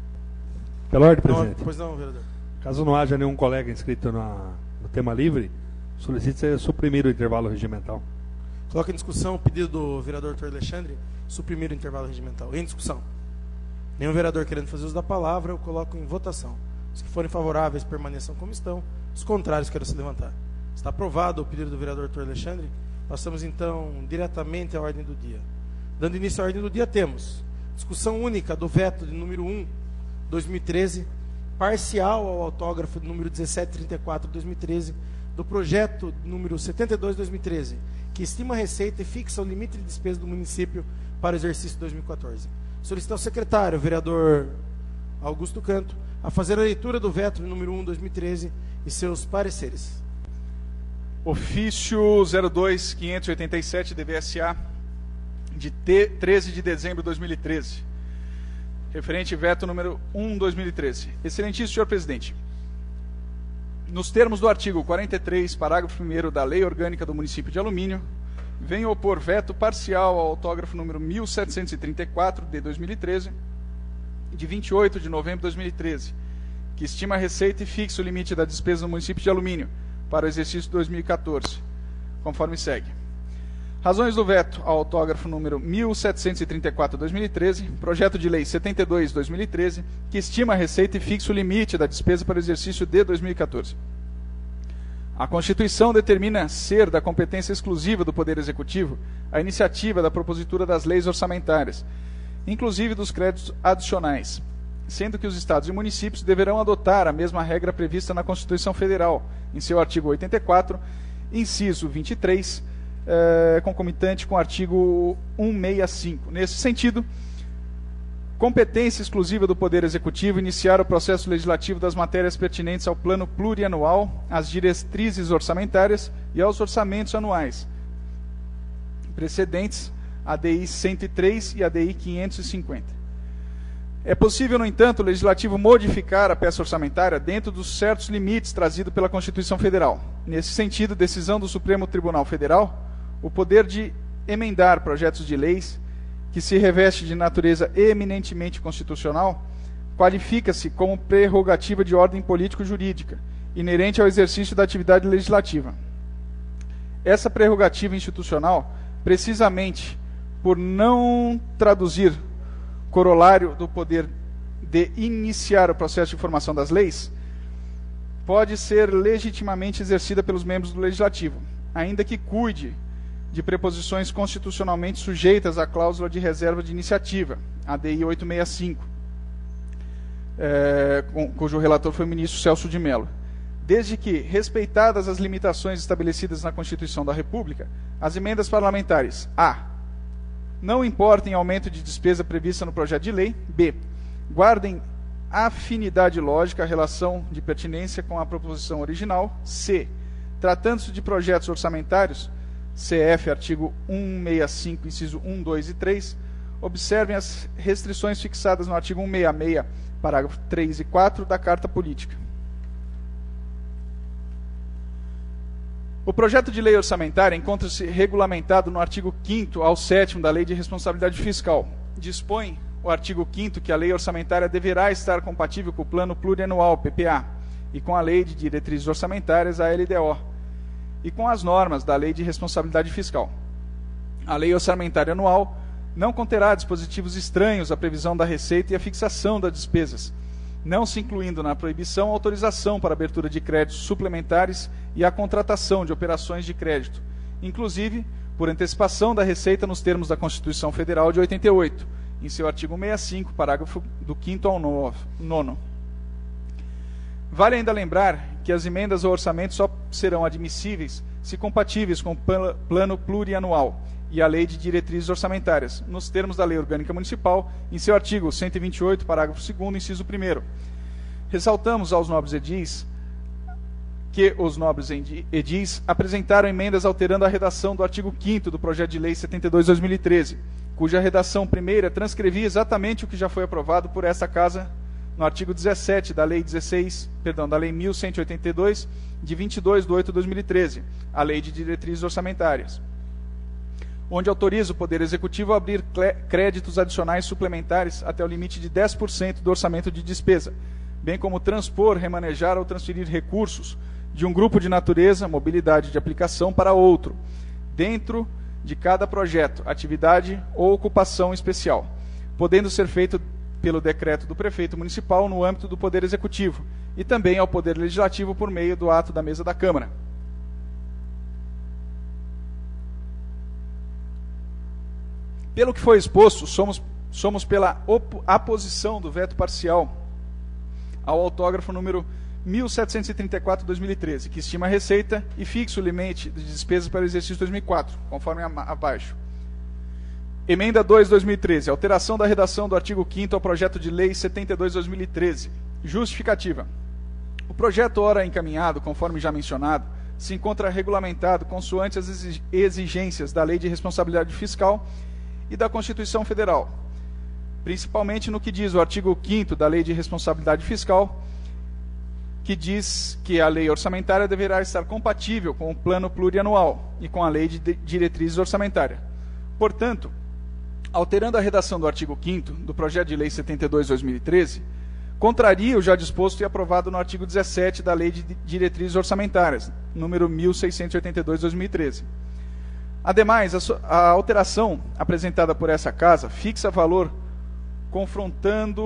[SPEAKER 2] Pela ordem, presidente.
[SPEAKER 1] Pois não, vereador.
[SPEAKER 2] Caso não haja nenhum colega inscrito no tema livre, solicite suprimir o intervalo regimental.
[SPEAKER 1] Coloca em discussão o pedido do vereador Dr. Alexandre, suprimir o intervalo regimental. Em discussão. Nenhum vereador querendo fazer uso da palavra, eu coloco em votação. Os que forem favoráveis permaneçam como estão, os contrários querem se levantar. Está aprovado o pedido do vereador Dr. Alexandre. Passamos então diretamente à ordem do dia. Dando início à ordem do dia, temos discussão única do veto de número 1, 2013, parcial ao autógrafo de número 1734, 2013, do projeto número 72, 2013, que estima a receita e fixa o limite de despesa do município para o exercício de 2014. Solicito ao secretário, vereador Augusto Canto, a fazer a leitura do veto número 1, 2013 e seus pareceres.
[SPEAKER 4] Ofício 02-587, DVSA, de 13 de dezembro de 2013. Referente veto número 1, 2013. Excelentíssimo senhor presidente. Nos termos do artigo 43, parágrafo 1º da Lei Orgânica do Município de Alumínio, venho opor veto parcial ao autógrafo número 1734, de 2013, de 28 de novembro de 2013, que estima a receita e fixa o limite da despesa do município de Alumínio para o exercício de 2014, conforme segue. Razões do veto ao autógrafo número 1734, 2013, projeto de lei 72, 2013, que estima a receita e fixa o limite da despesa para o exercício de 2014. A Constituição determina ser da competência exclusiva do Poder Executivo a iniciativa da propositura das leis orçamentárias, inclusive dos créditos adicionais, sendo que os estados e municípios deverão adotar a mesma regra prevista na Constituição Federal, em seu artigo 84, inciso 23, concomitante com o artigo 165. Nesse sentido, competência exclusiva do Poder Executivo iniciar o processo legislativo das matérias pertinentes ao plano plurianual, às diretrizes orçamentárias e aos orçamentos anuais, precedentes a DI 103 e a DI 550. É possível, no entanto, o Legislativo modificar a peça orçamentária dentro dos certos limites trazidos pela Constituição Federal. Nesse sentido, decisão do Supremo Tribunal Federal, o poder de emendar projetos de leis que se reveste de natureza eminentemente constitucional, qualifica-se como prerrogativa de ordem político-jurídica, inerente ao exercício da atividade legislativa. Essa prerrogativa institucional, precisamente por não traduzir corolário do poder de iniciar o processo de formação das leis, pode ser legitimamente exercida pelos membros do Legislativo, ainda que cuide de preposições constitucionalmente sujeitas à cláusula de reserva de iniciativa, ADI 865, cujo relator foi o ministro Celso de Mello. Desde que, respeitadas as limitações estabelecidas na Constituição da República, as emendas parlamentares a. não importem aumento de despesa prevista no projeto de lei, b. guardem afinidade lógica, relação de pertinência com a proposição original, c. tratando-se de projetos orçamentários, CF, artigo 165, inciso 1, 2 e 3, observem as restrições fixadas no artigo 166, parágrafo 3 e 4 da Carta Política. O projeto de lei orçamentária encontra-se regulamentado no artigo 5º ao 7º da Lei de Responsabilidade Fiscal. Dispõe o artigo 5º que a lei orçamentária deverá estar compatível com o Plano Plurianual, PPA, e com a Lei de Diretrizes Orçamentárias, a LDO, e com as normas da Lei de Responsabilidade Fiscal. A Lei Orçamentária Anual não conterá dispositivos estranhos à previsão da receita e à fixação das despesas, não se incluindo na proibição a autorização para abertura de créditos suplementares e a contratação de operações de crédito, inclusive por antecipação da receita nos termos da Constituição Federal de 88, em seu artigo 65, parágrafo do 5º ao 9º. Vale ainda lembrar que as emendas ao orçamento só serão admissíveis se compatíveis com o Plano Plurianual e a Lei de Diretrizes Orçamentárias, nos termos da Lei Orgânica Municipal, em seu artigo 128, parágrafo 2º, inciso 1º. Ressaltamos aos nobres edis que os nobres edis apresentaram emendas alterando a redação do artigo 5º do Projeto de Lei 72/2013, cuja redação primeira transcrevia exatamente o que já foi aprovado por esta Casa no artigo 17 da Lei 1182, de 22/8/2013, a Lei de Diretrizes Orçamentárias, onde autoriza o Poder Executivo a abrir créditos adicionais suplementares até o limite de 10% do orçamento de despesa, bem como transpor, remanejar ou transferir recursos de um grupo de natureza, mobilidade de aplicação para outro, dentro de cada projeto, atividade ou ocupação especial, podendo ser feito pelo decreto do prefeito municipal no âmbito do Poder Executivo e também ao Poder Legislativo por meio do ato da mesa da Câmara. Pelo que foi exposto, somos pela aposição do veto parcial ao autógrafo número 1734/2013, que estima a receita e fixa o limite de despesas para o exercício 2004, conforme abaixo. Emenda 2/2013, alteração da redação do artigo 5º ao projeto de lei 72/2013. Justificativa. O projeto ora encaminhado, conforme já mencionado, se encontra regulamentado consoante as exigências da Lei de Responsabilidade Fiscal e da Constituição Federal, principalmente no que diz o artigo 5º da Lei de Responsabilidade Fiscal, que diz que a lei orçamentária deverá estar compatível com o Plano Plurianual e com a Lei de Diretrizes Orçamentárias. Portanto, alterando a redação do artigo 5º do projeto de lei 72/2013, contraria o já disposto e aprovado no artigo 17 da Lei de Diretrizes Orçamentárias, número 1682/2013. Ademais, a alteração apresentada por essa Casa fixa valor confrontando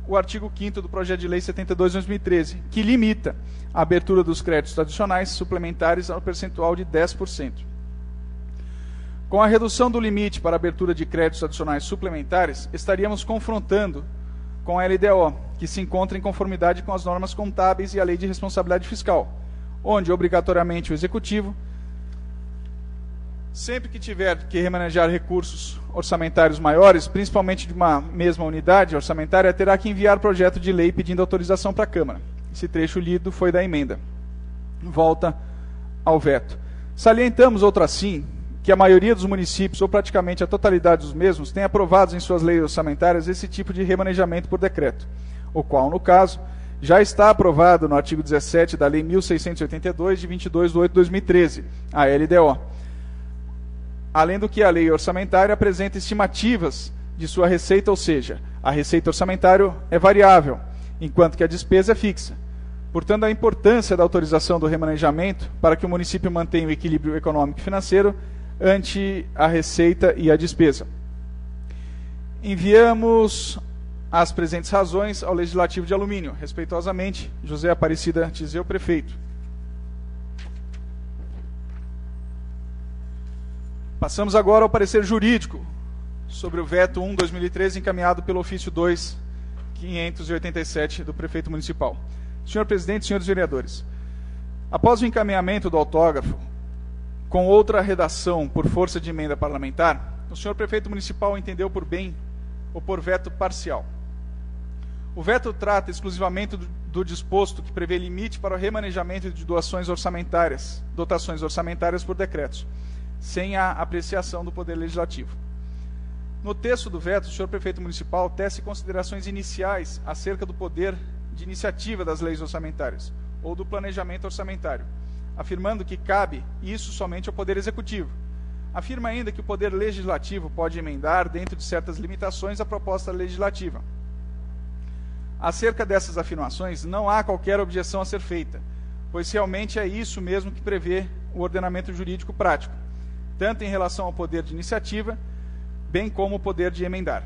[SPEAKER 4] o artigo 5º do projeto de lei 72/2013, que limita a abertura dos créditos adicionais suplementares ao percentual de 10%. Com a redução do limite para a abertura de créditos adicionais suplementares, estaríamos confrontando com a LDO, que se encontra em conformidade com as normas contábeis e a Lei de Responsabilidade Fiscal, onde, obrigatoriamente, o Executivo, sempre que tiver que remanejar recursos orçamentários maiores, principalmente de uma mesma unidade orçamentária, terá que enviar projeto de lei pedindo autorização para a Câmara. Esse trecho lido foi da emenda. Volta ao veto. Salientamos, outro assim, que a maioria dos municípios, ou praticamente a totalidade dos mesmos, tem aprovado em suas leis orçamentárias esse tipo de remanejamento por decreto, o qual, no caso, já está aprovado no artigo 17 da Lei 1682, de 22/8/2013, a LDO. Além do que a lei orçamentária apresenta estimativas de sua receita, ou seja, a receita orçamentária é variável, enquanto que a despesa é fixa. Portanto, a importância da autorização do remanejamento para que o município mantenha o equilíbrio econômico e financeiro ante a receita e a despesa. Enviamos as presentes razões ao Legislativo de Alumínio. Respeitosamente, José Aparecida Tizeu, prefeito. Passamos agora ao parecer jurídico sobre o veto 1/2013 encaminhado pelo ofício 2.587 do prefeito municipal. Senhor presidente, senhores vereadores, após o encaminhamento do autógrafo com outra redação por força de emenda parlamentar, o senhor prefeito municipal entendeu por bem opor veto parcial. O veto trata exclusivamente do disposto que prevê limite para o remanejamento de dotações orçamentárias por decretos, sem a apreciação do Poder Legislativo. No texto do veto, o senhor prefeito municipal tece considerações iniciais acerca do poder de iniciativa das leis orçamentárias, ou do planejamento orçamentário, afirmando que cabe isso somente ao Poder Executivo. Afirma ainda que o Poder Legislativo pode emendar, dentro de certas limitações, a proposta legislativa. Acerca dessas afirmações, não há qualquer objeção a ser feita, pois realmente é isso mesmo que prevê o ordenamento jurídico prático, tanto em relação ao poder de iniciativa, bem como o poder de emendar.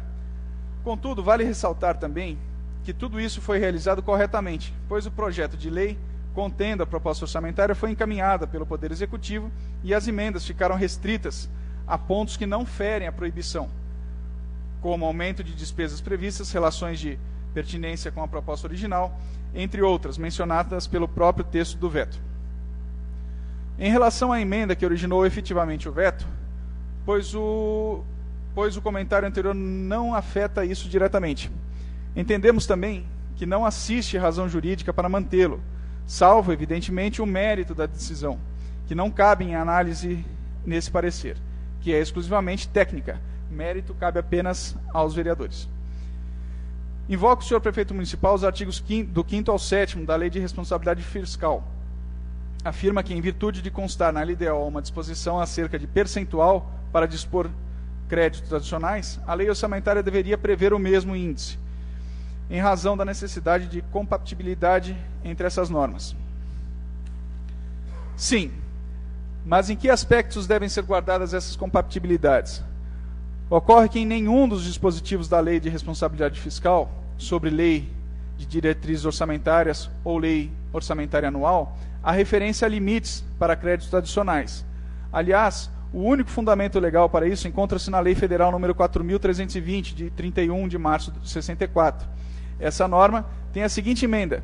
[SPEAKER 4] Contudo, vale ressaltar também que tudo isso foi realizado corretamente, pois o projeto de lei contendo a proposta orçamentária foi encaminhada pelo Poder Executivo e as emendas ficaram restritas a pontos que não ferem a proibição, como aumento de despesas previstas, relações de pertinência com a proposta original, entre outras, mencionadas pelo próprio texto do veto. Em relação à emenda que originou efetivamente o veto, pois o comentário anterior não afeta isso diretamente. Entendemos também que não assiste razão jurídica para mantê-lo, salvo, evidentemente, o mérito da decisão, que não cabe em análise nesse parecer, que é exclusivamente técnica. Mérito cabe apenas aos vereadores. Invoco o senhor prefeito municipal os artigos do 5º ao 7º da Lei de Responsabilidade Fiscal. Afirma que, em virtude de constar na LDO uma disposição acerca de percentual para dispor créditos adicionais, a lei orçamentária deveria prever o mesmo índice, em razão da necessidade de compatibilidade entre essas normas. Sim, mas em que aspectos devem ser guardadas essas compatibilidades? Ocorre que em nenhum dos dispositivos da Lei de Responsabilidade Fiscal, sobre Lei de Diretrizes Orçamentárias ou Lei Orçamentária Anual, há referência a limites para créditos adicionais. Aliás, o único fundamento legal para isso encontra-se na Lei Federal nº 4.320, de 31 de março de 64. Essa norma tem a seguinte emenda: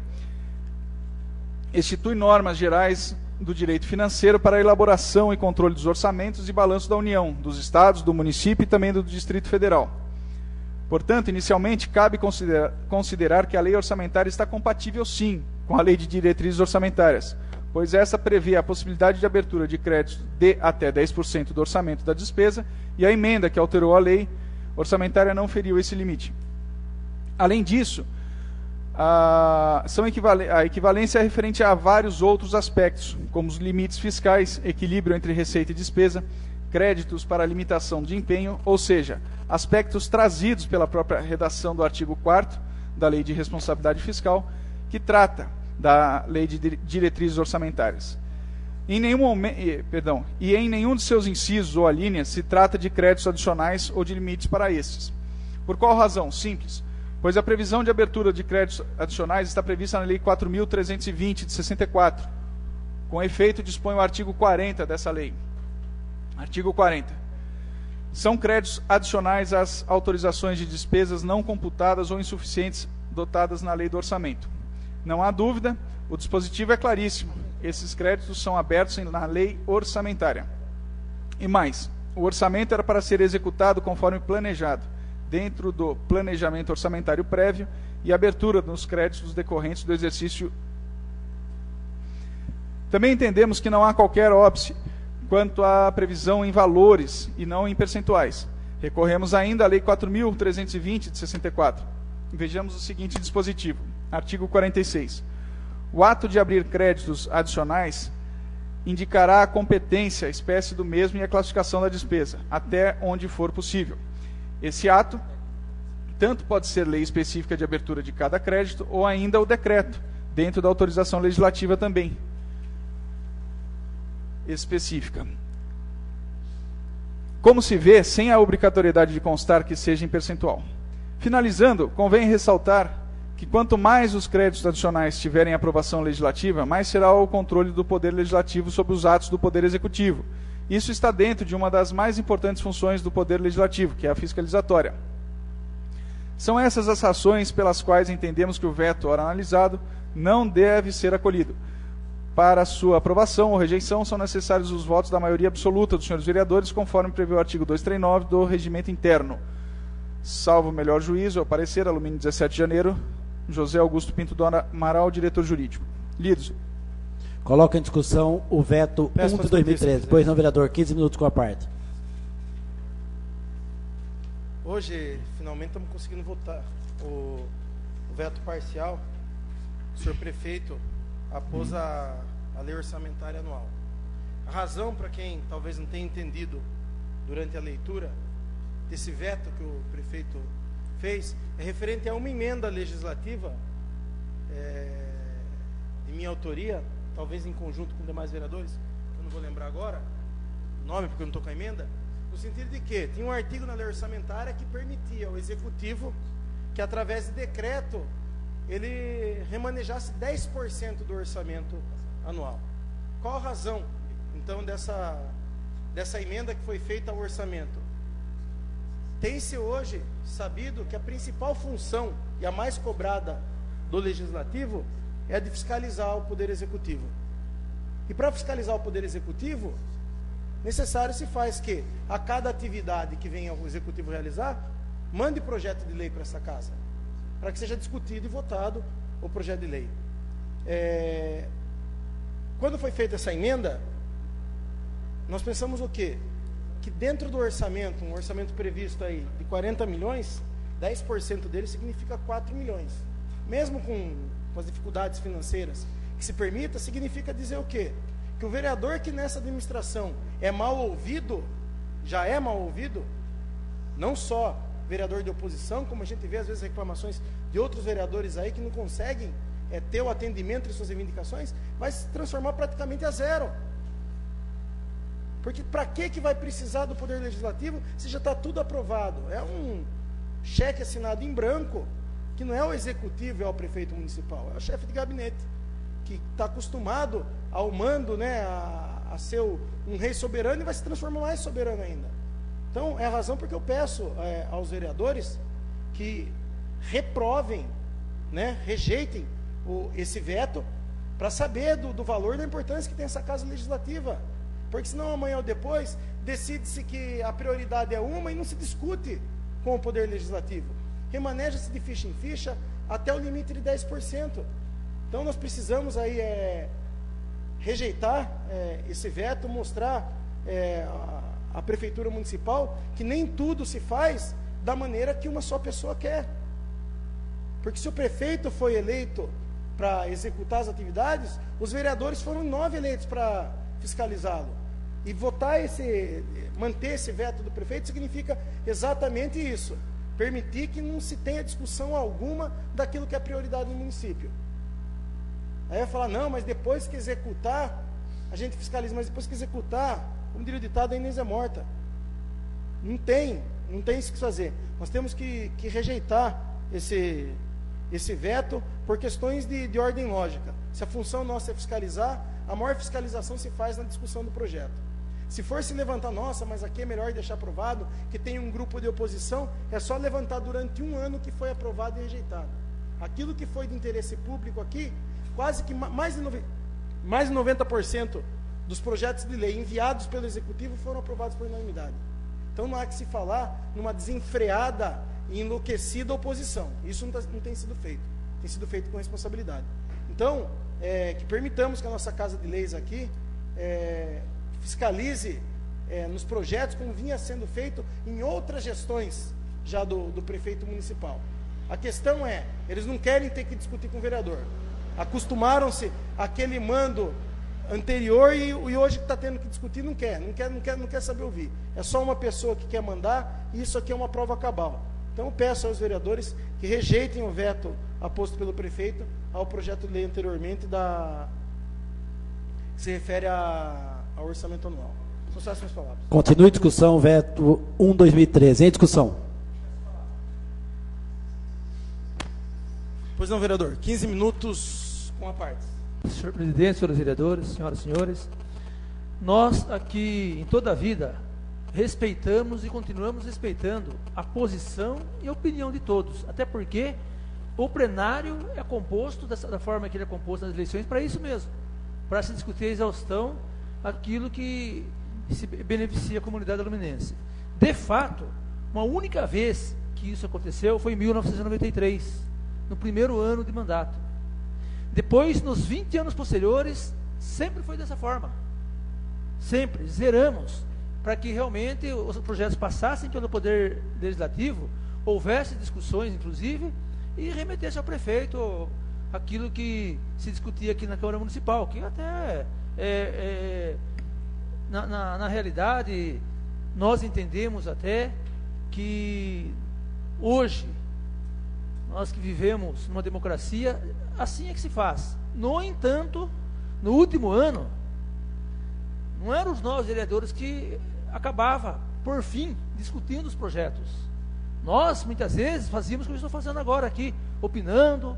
[SPEAKER 4] institui normas gerais do direito financeiro para a elaboração e controle dos orçamentos e balanço da União, dos Estados, do município e também do Distrito Federal. Portanto, inicialmente, cabe considerar que a lei orçamentária está compatível, sim, com a Lei de Diretrizes Orçamentárias, pois essa prevê a possibilidade de abertura de créditos de até 10% do orçamento da despesa, e a emenda que alterou a lei orçamentária não feriu esse limite. Além disso, a equivalência é referente a vários outros aspectos, como os limites fiscais, equilíbrio entre receita e despesa, créditos para limitação de empenho, ou seja, aspectos trazidos pela própria redação do artigo 4º da Lei de Responsabilidade Fiscal, que trata da Lei de Diretrizes Orçamentárias. Em nenhum de seus incisos ou alíneas se trata de créditos adicionais ou de limites para estes. Por qual razão? Simples. Pois a previsão de abertura de créditos adicionais está prevista na Lei 4.320, de 64. Com efeito, dispõe o artigo 40 dessa lei. Artigo 40. São créditos adicionais às autorizações de despesas não computadas ou insuficientes dotadas na Lei do Orçamento. Não há dúvida, o dispositivo é claríssimo. Esses créditos são abertos na Lei Orçamentária. E mais, o orçamento era para ser executado conforme planejado, dentro do planejamento orçamentário prévio e abertura nos créditos decorrentes do exercício. Também entendemos que não há qualquer óbice quanto à previsão em valores e não em percentuais. Recorremos ainda à Lei 4.320, de 64. Vejamos o seguinte dispositivo. Artigo 46. O ato de abrir créditos adicionais indicará a competência, a espécie do mesmo e a classificação da despesa, até onde for possível. Esse ato tanto pode ser lei específica de abertura de cada crédito ou ainda o decreto, dentro da autorização legislativa também específica. Como se vê, sem a obrigatoriedade de constar que seja em percentual. Finalizando, convém ressaltar que quanto mais os créditos adicionais tiverem aprovação legislativa, mais será o controle do Poder Legislativo sobre os atos do Poder Executivo, Isso está dentro de uma das mais importantes funções do Poder Legislativo, que é a fiscalizatória. São essas as razões pelas quais entendemos que o veto, ora analisado, não deve ser acolhido. Para sua aprovação ou rejeição, são necessários os votos da maioria absoluta dos senhores vereadores, conforme prevê o artigo 239 do Regimento Interno. Salvo o melhor juízo, ao parecer, alumínio 17 de janeiro, José Augusto Pinto do Amaral, diretor jurídico. Lidos.
[SPEAKER 5] Coloca em discussão o veto 1 de 2013. Pois não, vereador, 15 minutos com a parte.
[SPEAKER 1] Hoje, finalmente, estamos conseguindo votar o veto parcial do senhor prefeito após a lei orçamentária anual. A razão, para quem talvez não tenha entendido durante a leitura desse veto que o prefeito fez, é referente a uma emenda legislativa de minha autoria, talvez em conjunto com demais vereadores, eu não vou lembrar agora o nome porque eu não estou com a emenda, no sentido de que tinha um artigo na lei orçamentária que permitia ao executivo que, através de decreto, ele remanejasse 10% do orçamento anual. Qual a razão, então, dessa emenda que foi feita ao orçamento? Tem-se hoje sabido que a principal função e a mais cobrada do Legislativo é a de fiscalizar o Poder Executivo. E para fiscalizar o Poder Executivo, necessário se faz que, a cada atividade que venha o Executivo realizar, mande projeto de lei para essa casa, para que seja discutido e votado o projeto de lei. Quando foi feita essa emenda, nós pensamos o quê? Que dentro do orçamento, um orçamento previsto aí de 40 milhões, 10% dele significa 4 milhões. Mesmo com as dificuldades financeiras que se permita, significa dizer o quê? Que o vereador que nessa administração é mal ouvido, já é mal ouvido, não só vereador de oposição, como a gente vê às vezes reclamações de outros vereadores aí que não conseguem ter o atendimento de suas reivindicações, vai se transformar praticamente a zero. Porque para que vai precisar do Poder Legislativo se já está tudo aprovado? É um cheque assinado em branco, que não é o executivo, é o prefeito municipal, é o chefe de gabinete, que está acostumado ao mando, né, a ser um rei soberano e vai se transformar mais soberano ainda. Então, é a razão porque eu peço aos vereadores que reprovem, né, rejeitem esse veto, para saber do valor e da importância que tem essa casa legislativa. Porque senão amanhã ou depois decide-se que a prioridade é uma e não se discute com o Poder Legislativo. Remaneja-se de ficha em ficha até o limite de 10%. Então nós precisamos aí rejeitar esse veto, mostrar a Prefeitura Municipal que nem tudo se faz da maneira que uma só pessoa quer. Porque se o prefeito foi eleito para executar as atividades, os vereadores foram 9 eleitos para fiscalizá-lo. E manter esse veto do prefeito significa exatamente isso. Permitir que não se tenha discussão alguma daquilo que é prioridade no município. Aí vai falar, não, mas depois que executar, a gente fiscaliza, mas depois que executar, como diria o ditado, a Inês é morta. Não tem isso que fazer. Nós temos que rejeitar esse veto por questões de ordem lógica. Se a função nossa é fiscalizar, a maior fiscalização se faz na discussão do projeto. Se for se levantar, nossa, mas aqui é melhor deixar aprovado, que tem um grupo de oposição, é só levantar durante um ano que foi aprovado e rejeitado. Aquilo que foi de interesse público aqui, quase que mais de 90% dos projetos de lei enviados pelo Executivo foram aprovados por unanimidade. Então não há que se falar numa desenfreada e enlouquecida oposição. Isso não tem sido feito. Tem sido feito com responsabilidade. Então, que permitamos que a nossa Casa de Leis aqui fiscalize nos projetos como vinha sendo feito em outras gestões já do prefeito municipal. A questão eles não querem ter que discutir com o vereador. Acostumaram-se àquele mando anterior e hoje que está tendo que discutir não quer saber ouvir. É só uma pessoa que quer mandar e isso aqui é uma prova cabal. Então eu peço aos vereadores que rejeitem o veto aposto pelo prefeito ao projeto de lei anteriormente que se refere ao orçamento anual. São só essas palavras.
[SPEAKER 5] Continue discussão, veto 1/2013. Em discussão.
[SPEAKER 1] Pois não, vereador. 15 minutos com a parte.
[SPEAKER 3] Senhor presidente, senhores vereadores, senhoras e senhores, nós aqui, em toda a vida, respeitamos e continuamos respeitando a posição e a opinião de todos, até porque o plenário é composto da forma que ele é composto nas eleições para isso mesmo, para se discutir a exaustão aquilo que se beneficia a comunidade aluminense. De fato, uma única vez que isso aconteceu foi em 1993, no primeiro ano de mandato. Depois, nos 20 anos posteriores, sempre foi dessa forma. Sempre, zeramos, para que realmente os projetos passassem pelo Poder Legislativo, houvesse discussões, inclusive, e remetesse ao prefeito aquilo que se discutia aqui na Câmara Municipal, que até, na realidade, nós entendemos até que hoje, nós que vivemos numa democracia, assim é que se faz. No entanto, no último ano, não eram os nós vereadores que acabava, por fim, discutindo os projetos. Nós, muitas vezes, fazíamos o que eu estou fazendo agora aqui, opinando,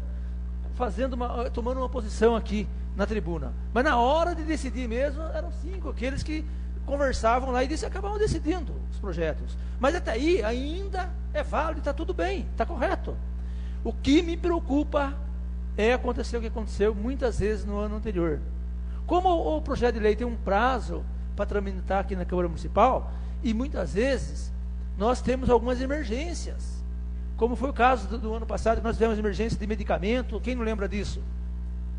[SPEAKER 3] tomando uma posição aqui na tribuna. Mas na hora de decidir mesmo, eram 5 aqueles que conversavam lá e acabavam decidindo os projetos. Mas até aí, ainda é válido, está tudo bem, está correto. O que me preocupa é acontecer o que aconteceu muitas vezes no ano anterior. Como o projeto de lei tem um prazo para tramitar aqui na Câmara Municipal, e muitas vezes nós temos algumas emergências, como foi o caso do ano passado, que nós tivemos emergência de medicamento. Quem não lembra disso?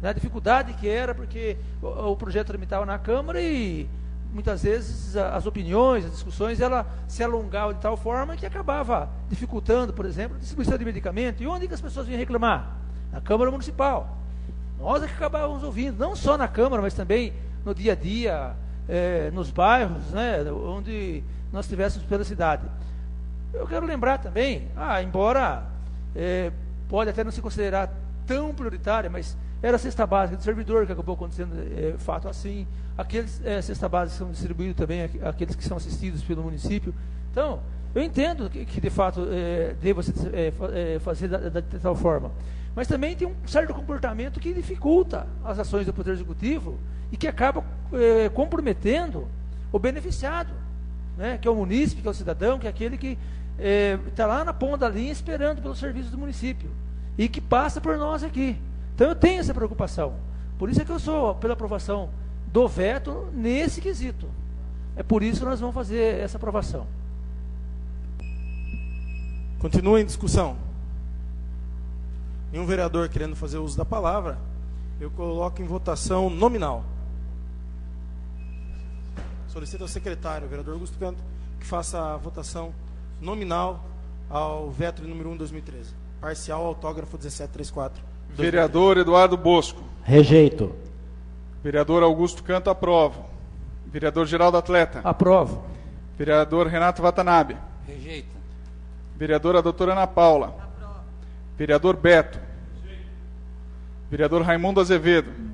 [SPEAKER 3] A dificuldade que era, porque o projeto tramitava na Câmara e muitas vezes as opiniões, as discussões, ela se alongavam de tal forma que acabava dificultando, por exemplo, a distribuição de medicamento. E onde que as pessoas vinham reclamar? Na Câmara Municipal. Nós é que acabávamos ouvindo, não só na Câmara, mas também no dia a dia, nos bairros, né, onde nós estivéssemos pela cidade. Eu quero lembrar também, embora pode até não se considerar tão prioritária, mas era a cesta básica do servidor que acabou acontecendo fato assim. Aqueles cesta básica são distribuídos também, aqueles que são assistidos pelo município. Então, eu entendo que de fato deva se fazer de tal forma. Mas também tem um certo comportamento que dificulta as ações do Poder Executivo e que acaba comprometendo o beneficiado, né, que é o munícipe, que é o cidadão, que é aquele que está lá na ponta da linha esperando pelos serviços do município e que passa por nós aqui. Então eu tenho essa preocupação. Por isso é que eu sou pela aprovação do veto nesse quesito. É por isso que nós vamos fazer essa aprovação.
[SPEAKER 1] Continua em discussão. Nenhum vereador querendo fazer uso da palavra, eu coloco em votação nominal. Solicito ao secretário, o vereador Augusto Canto, que faça a votação nominal ao veto de número 1 de 2013. Parcial, autógrafo 1734.
[SPEAKER 4] Vereador Eduardo Bosco.
[SPEAKER 5] Rejeito.
[SPEAKER 4] Vereador Augusto Canto, aprovo. Vereador Geraldo Atleta.
[SPEAKER 3] Aprovo.
[SPEAKER 4] Vereador Renato Watanabe.
[SPEAKER 6] Rejeita.
[SPEAKER 4] Vereadora doutora Ana Paula.
[SPEAKER 6] Aprovo.
[SPEAKER 4] Vereador Beto. Rejeito. Vereador Raimundo Azevedo. Rejeito.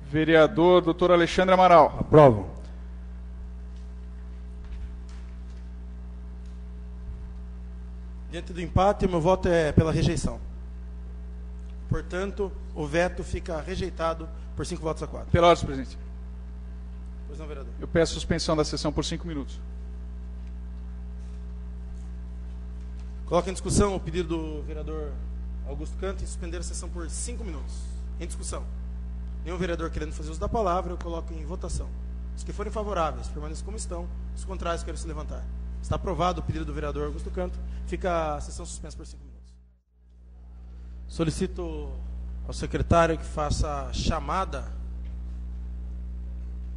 [SPEAKER 4] Vereador doutor Alexandre Amaral.
[SPEAKER 2] Aprovo.
[SPEAKER 1] Diante do empate, o meu voto é pela rejeição. Portanto, o veto fica rejeitado por 5 votos a 4.
[SPEAKER 4] Pela ordem, presidente.
[SPEAKER 1] Pois não, vereador.
[SPEAKER 4] Eu peço suspensão da sessão por 5 minutos.
[SPEAKER 1] Coloco em discussão o pedido do vereador Augusto Canto em suspender a sessão por 5 minutos. Em discussão. Nenhum vereador querendo fazer uso da palavra, eu coloco em votação. Os que forem favoráveis, permaneçam como estão. Os contrários, querem se levantar. Está aprovado o pedido do vereador Augusto Canto. Fica a sessão suspensa por 5 minutos. Solicito ao secretário que faça a chamada.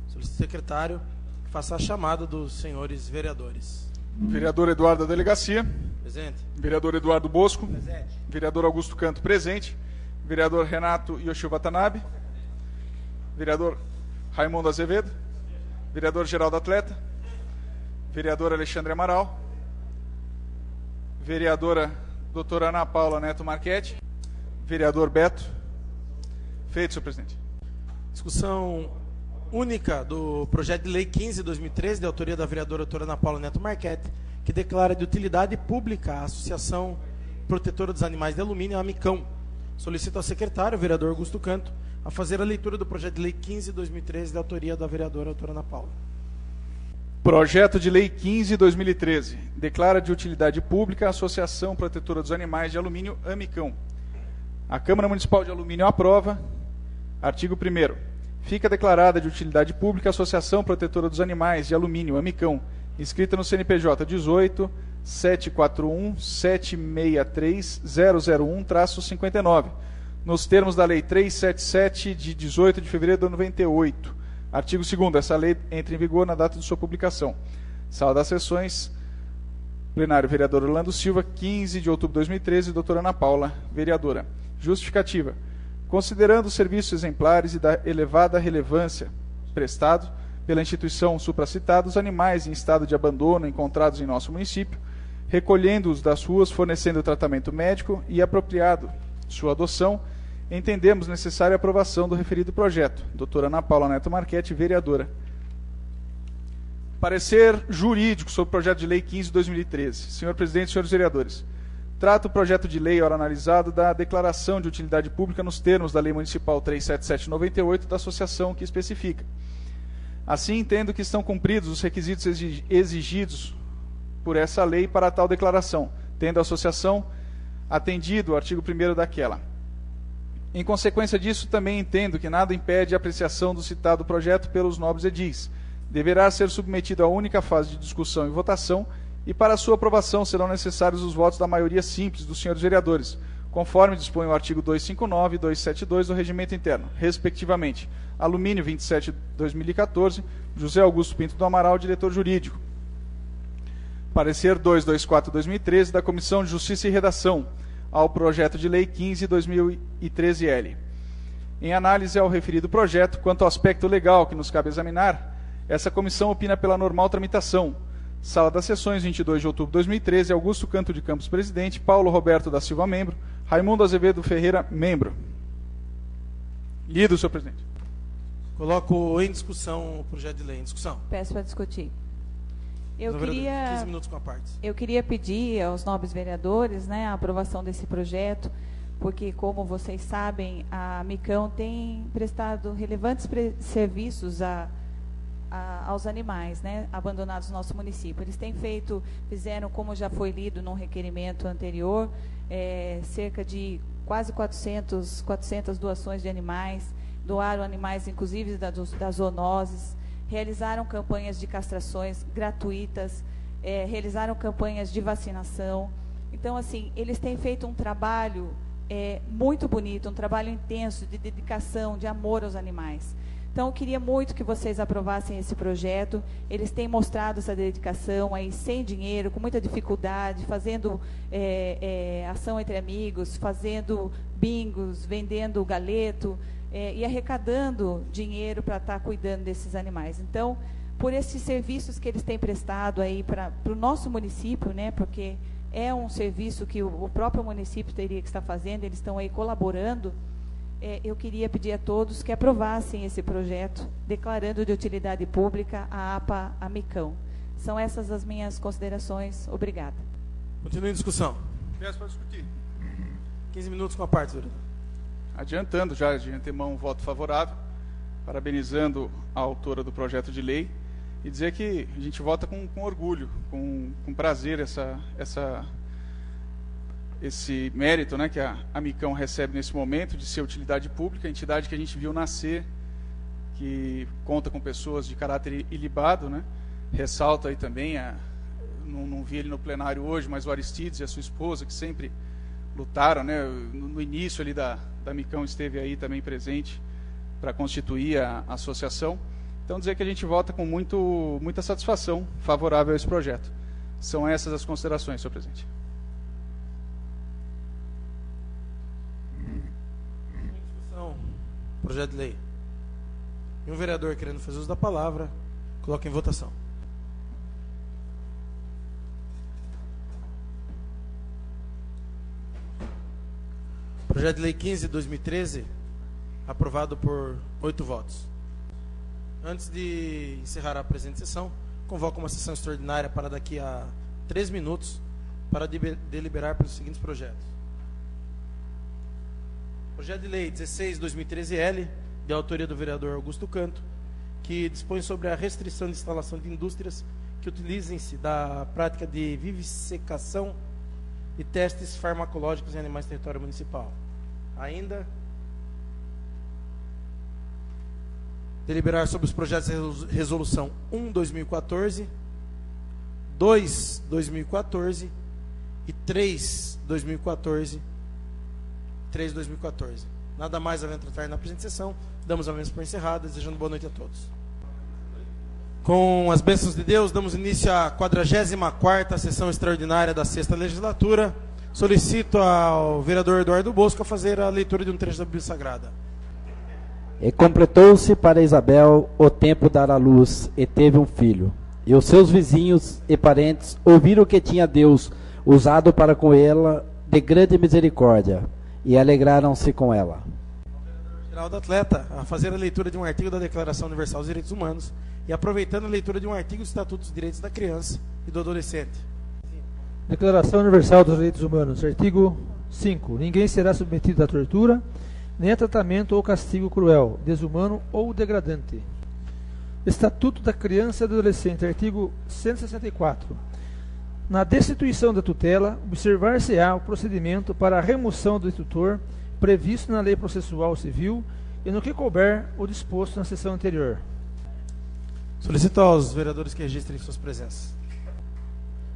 [SPEAKER 1] Solicito ao secretário que faça a chamada dos senhores vereadores.
[SPEAKER 4] Vereador Eduardo da Delegacia.
[SPEAKER 1] Presente.
[SPEAKER 4] Vereador Eduardo Bosco.
[SPEAKER 1] Presente.
[SPEAKER 4] Vereador Augusto Canto, presente. Vereador Renato Yoshio Watanabe. Vereador Raimundo Azevedo. Vereador Geraldo Atleta. Vereador Alexandre Amaral. Vereadora doutora Ana Paula Neto Marchetti. Vereador Beto. Feito, senhor presidente.
[SPEAKER 1] Discussão única do projeto de lei 15/2013, de autoria da vereadora doutora Ana Paula Neto Marchetti, que declara de utilidade pública a Associação Protetora dos Animais de Alumínio, a Amicão. Solicito ao secretário, o vereador Augusto Canto, a fazer a leitura do projeto de lei 15/2013, da autoria da vereadora doutora Ana Paula.
[SPEAKER 4] Projeto de Lei 15/2013. Declara de utilidade pública a Associação Protetora dos Animais de Alumínio Amicão. A Câmara Municipal de Alumínio aprova. Artigo 1º. Fica declarada de utilidade pública a Associação Protetora dos Animais de Alumínio Amicão, inscrita no CNPJ 18-741-763-001-59, nos termos da Lei 377, de 18 de fevereiro de 98. Artigo 2º. Essa lei entra em vigor na data de sua publicação. Sala das Sessões, plenário, vereador Orlando Silva, 15 de outubro de 2013, doutora Ana Paula, vereadora. Justificativa. Considerando os serviços exemplares e da elevada relevância prestado pela instituição supracitada, os animais em estado de abandono encontrados em nosso município, recolhendo-os das ruas, fornecendo tratamento médico e apropriado sua adoção, entendemos necessária a aprovação do referido projeto. Doutora Ana Paula Neto Marchetti, vereadora. Parecer jurídico sobre o projeto de lei 15/2013. Senhor presidente, senhores vereadores. Trata o projeto de lei, ora analisado, da declaração de utilidade pública nos termos da Lei Municipal 377/98 da associação que especifica. Assim, entendo que estão cumpridos os requisitos exigidos por essa lei para tal declaração, tendo a associação atendido o artigo 1º daquela. Em consequência disso, também entendo que nada impede a apreciação do citado projeto pelos nobres edis. Deverá ser submetido à única fase de discussão e votação, e para sua aprovação serão necessários os votos da maioria simples dos senhores vereadores, conforme dispõe o artigo 259 e 272 do Regimento Interno, respectivamente. Alumínio 27/2014, José Augusto Pinto do Amaral, diretor jurídico. Parecer 224/2013 da Comissão de Justiça e Redação ao projeto de lei 15/2013-L. Em análise ao referido projeto, quanto ao aspecto legal que nos cabe examinar, essa comissão opina pela normal tramitação. Sala das Sessões, 22 de outubro de 2013, Augusto Canto de Campos, presidente, Paulo Roberto da Silva, membro, Raimundo Azevedo Ferreira, membro. Lido, senhor presidente.
[SPEAKER 1] Coloco em discussão o projeto de lei. Em discussão.
[SPEAKER 6] Peço para discutir. Eu
[SPEAKER 1] 15 minutos com a parte.
[SPEAKER 6] queria pedir aos nobres vereadores, né, a aprovação desse projeto, porque, como vocês sabem, a Amicão tem prestado relevantes serviços aos animais, né, abandonados no nosso município. Eles fizeram, como já foi lido num requerimento anterior, cerca de quase 400 doações de animais, doaram animais, inclusive, das zoonoses, realizaram campanhas de castrações gratuitas, realizaram campanhas de vacinação. Então, assim, eles têm feito um trabalho muito bonito, um trabalho intenso de dedicação, de amor aos animais. Então, eu queria muito que vocês aprovassem esse projeto. Eles têm mostrado essa dedicação aí, sem dinheiro, com muita dificuldade, fazendo ação entre amigos, fazendo bingos, vendendo galeto, e arrecadando dinheiro para estar cuidando desses animais. Então, por esses serviços que eles têm prestado aí para o nosso município, né, porque é um serviço que o próprio município teria que estar fazendo, eles estão aí colaborando, eu queria pedir a todos que aprovassem esse projeto, declarando de utilidade pública a APA Amicão. São essas as minhas considerações. Obrigada.
[SPEAKER 1] Continue em discussão.
[SPEAKER 4] Peço para discutir.
[SPEAKER 1] 15 minutos com a parte, vereador.
[SPEAKER 4] Adiantando já de antemão um voto favorável, parabenizando a autora do projeto de lei e dizer que a gente vota com orgulho, com prazer esse mérito, né, que a Amicão recebe nesse momento de ser utilidade pública, a entidade que a gente viu nascer, que conta com pessoas de caráter ilibado, né, ressalta aí também, não vi ele no plenário hoje, mas o Aristides e a sua esposa, que sempre lutaram, né, no início ali da Amicão esteve aí também presente para constituir a associação. Então, dizer que a gente vota com muita satisfação favorável a esse projeto. São essas as considerações, senhor presidente.
[SPEAKER 1] Discussão. Projeto de lei. E um vereador querendo fazer uso da palavra, coloca em votação. Projeto de lei 15/2013, aprovado por 8 votos. Antes de encerrar a presente sessão, convoco uma sessão extraordinária para daqui a 3 minutos para deliberar pelos seguintes projetos. Projeto de Lei 16/2013-L, de autoria do vereador Augusto Canto, que dispõe sobre a restrição de instalação de indústrias que utilizem-se da prática de vivisecação e testes farmacológicos em animais do território municipal. Ainda deliberar sobre os projetos de resolução 1/2014, 2/2014 e 3/2014. 3/2014. Nada mais havendo tratar na presente sessão, damos a mesa por encerrada, desejando boa noite a todos. Com as bênçãos de Deus, damos início à 44ª sessão extraordinária da 6ª legislatura. Solicito ao vereador Eduardo Bosco a fazer a leitura de um trecho da Bíblia Sagrada.
[SPEAKER 5] E completou-se para Isabel o tempo de dar à luz, e teve um filho. E os seus vizinhos e parentes ouviram que tinha Deus usado para com ela de grande misericórdia, e alegraram-se com ela.
[SPEAKER 1] Geraldo Atleta, a fazer a leitura de um artigo da Declaração Universal dos Direitos Humanos e aproveitando a leitura de um artigo do Estatuto dos Direitos da Criança e do Adolescente.
[SPEAKER 3] Declaração Universal dos Direitos Humanos, artigo 5. Ninguém será submetido à tortura, nem a tratamento ou castigo cruel, desumano ou degradante. Estatuto da Criança e do Adolescente, artigo 164. Na destituição da tutela, observar-se-á o procedimento para a remoção do tutor previsto na Lei Processual Civil e no que couber o disposto na sessão anterior.
[SPEAKER 1] Solicito aos vereadores que registrem suas presenças.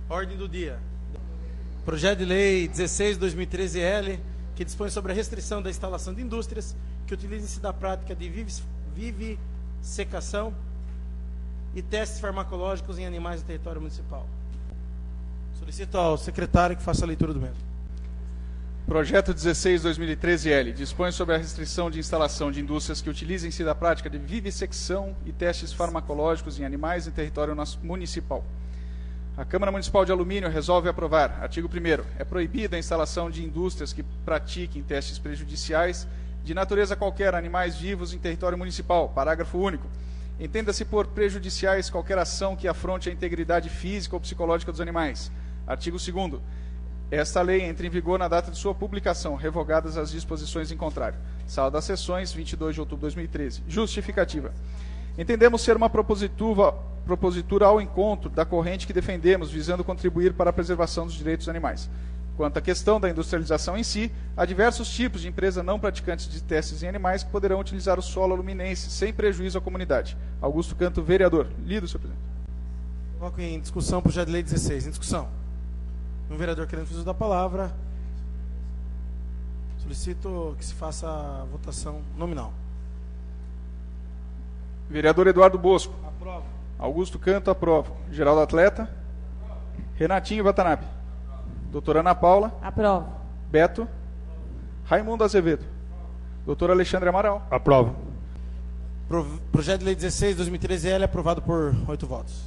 [SPEAKER 1] Ordem do dia. Projeto de Lei 16/2013-L, que dispõe sobre a restrição da instalação de indústrias que utilizem-se da prática de vivisecação e testes farmacológicos em animais do território municipal. Solicito ao secretário que faça a leitura do mesmo.
[SPEAKER 4] Projeto 16/2013-L dispõe sobre a restrição de instalação de indústrias que utilizem-se da prática de vivissecção e testes farmacológicos em animais em território municipal. A Câmara Municipal de Alumínio resolve aprovar. Artigo 1º. É proibida a instalação de indústrias que pratiquem testes prejudiciais de natureza qualquer a animais vivos em território municipal. Parágrafo único. Entenda-se por prejudiciais qualquer ação que afronte a integridade física ou psicológica dos animais. Artigo 2º. Esta lei entra em vigor na data de sua publicação, revogadas as disposições em contrário. Sala das Sessões, 22 de outubro de 2013. Justificativa. Entendemos ser uma propositura ao encontro da corrente que defendemos, visando contribuir para a preservação dos direitos dos animais. Quanto à questão da industrialização em si, há diversos tipos de empresas não praticantes de testes em animais que poderão utilizar o solo aluminense sem prejuízo à comunidade. Augusto Canto, vereador. Lido, senhor presidente.
[SPEAKER 1] Coloco em discussão o projeto de lei 16. Em discussão. Um vereador querendo fazer uso da palavra. Solicito que se faça a votação nominal.
[SPEAKER 4] Vereador Eduardo Bosco.
[SPEAKER 1] Aprovo.
[SPEAKER 4] Augusto Canto, aprovo. Geraldo Atleta. Renatinho Watanabe. Doutora Ana Paula.
[SPEAKER 6] Aprovo.
[SPEAKER 4] Beto. Raimundo Azevedo. Doutor Alexandre Amaral.
[SPEAKER 2] Aprovo.
[SPEAKER 1] Projeto de lei 16/2013-L aprovado por 8 votos.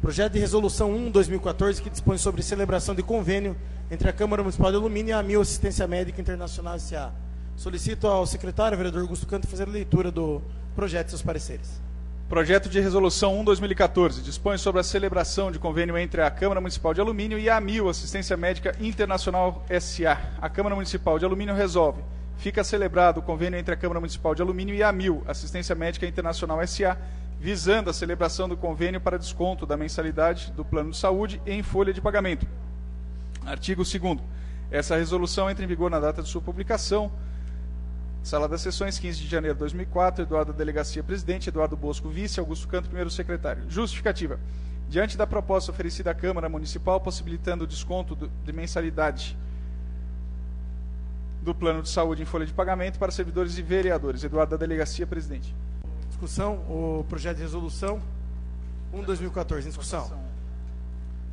[SPEAKER 1] Projeto de resolução 1/2014 que dispõe sobre celebração de convênio entre a Câmara Municipal de Alumínio e a AMIL Assistência Médica Internacional S.A. Solicito ao secretário, vereador Augusto Canto, fazer a leitura do projeto e seus pareceres.
[SPEAKER 4] Projeto de resolução 1/2014 dispõe sobre a celebração de convênio entre a Câmara Municipal de Alumínio e a AMIL Assistência Médica Internacional S.A. A Câmara Municipal de Alumínio resolve. Fica celebrado o convênio entre a Câmara Municipal de Alumínio e a AMIL Assistência Médica Internacional S.A., visando a celebração do convênio para desconto da mensalidade do plano de saúde em folha de pagamento. Artigo 2º. Essa resolução entra em vigor na data de sua publicação. Sala das Sessões, 15 de janeiro de 2004. Eduardo Delegacia, presidente. Eduardo Bosco, vice. Augusto Canto, primeiro secretário. Justificativa. Diante da proposta oferecida à Câmara Municipal, possibilitando o desconto de mensalidade do plano de saúde em folha de pagamento para servidores e vereadores. Eduardo da Delegacia, presidente.
[SPEAKER 1] Discussão, o projeto de resolução 1/2014. Em discussão.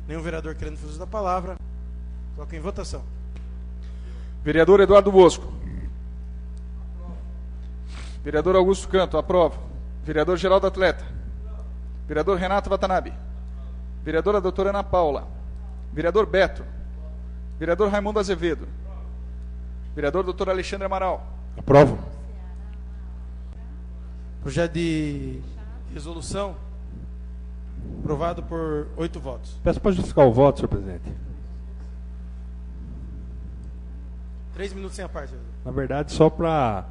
[SPEAKER 1] Nenhum vereador querendo fazer uso da palavra. Coloco em votação.
[SPEAKER 4] Vereador Eduardo Bosco. Vereador Augusto Canto, aprovo. Vereador Geraldo Atleta. Vereador Renato Watanabe. Vereadora doutora Ana Paula. Vereador Beto. Vereador Raimundo Azevedo. Vereador doutor Alexandre Amaral.
[SPEAKER 2] Aprovo.
[SPEAKER 1] Projeto de resolução aprovado por 8 votos.
[SPEAKER 2] Peço para justificar o voto, senhor presidente.
[SPEAKER 1] 3 minutos sem a parte.
[SPEAKER 2] Na verdade, só para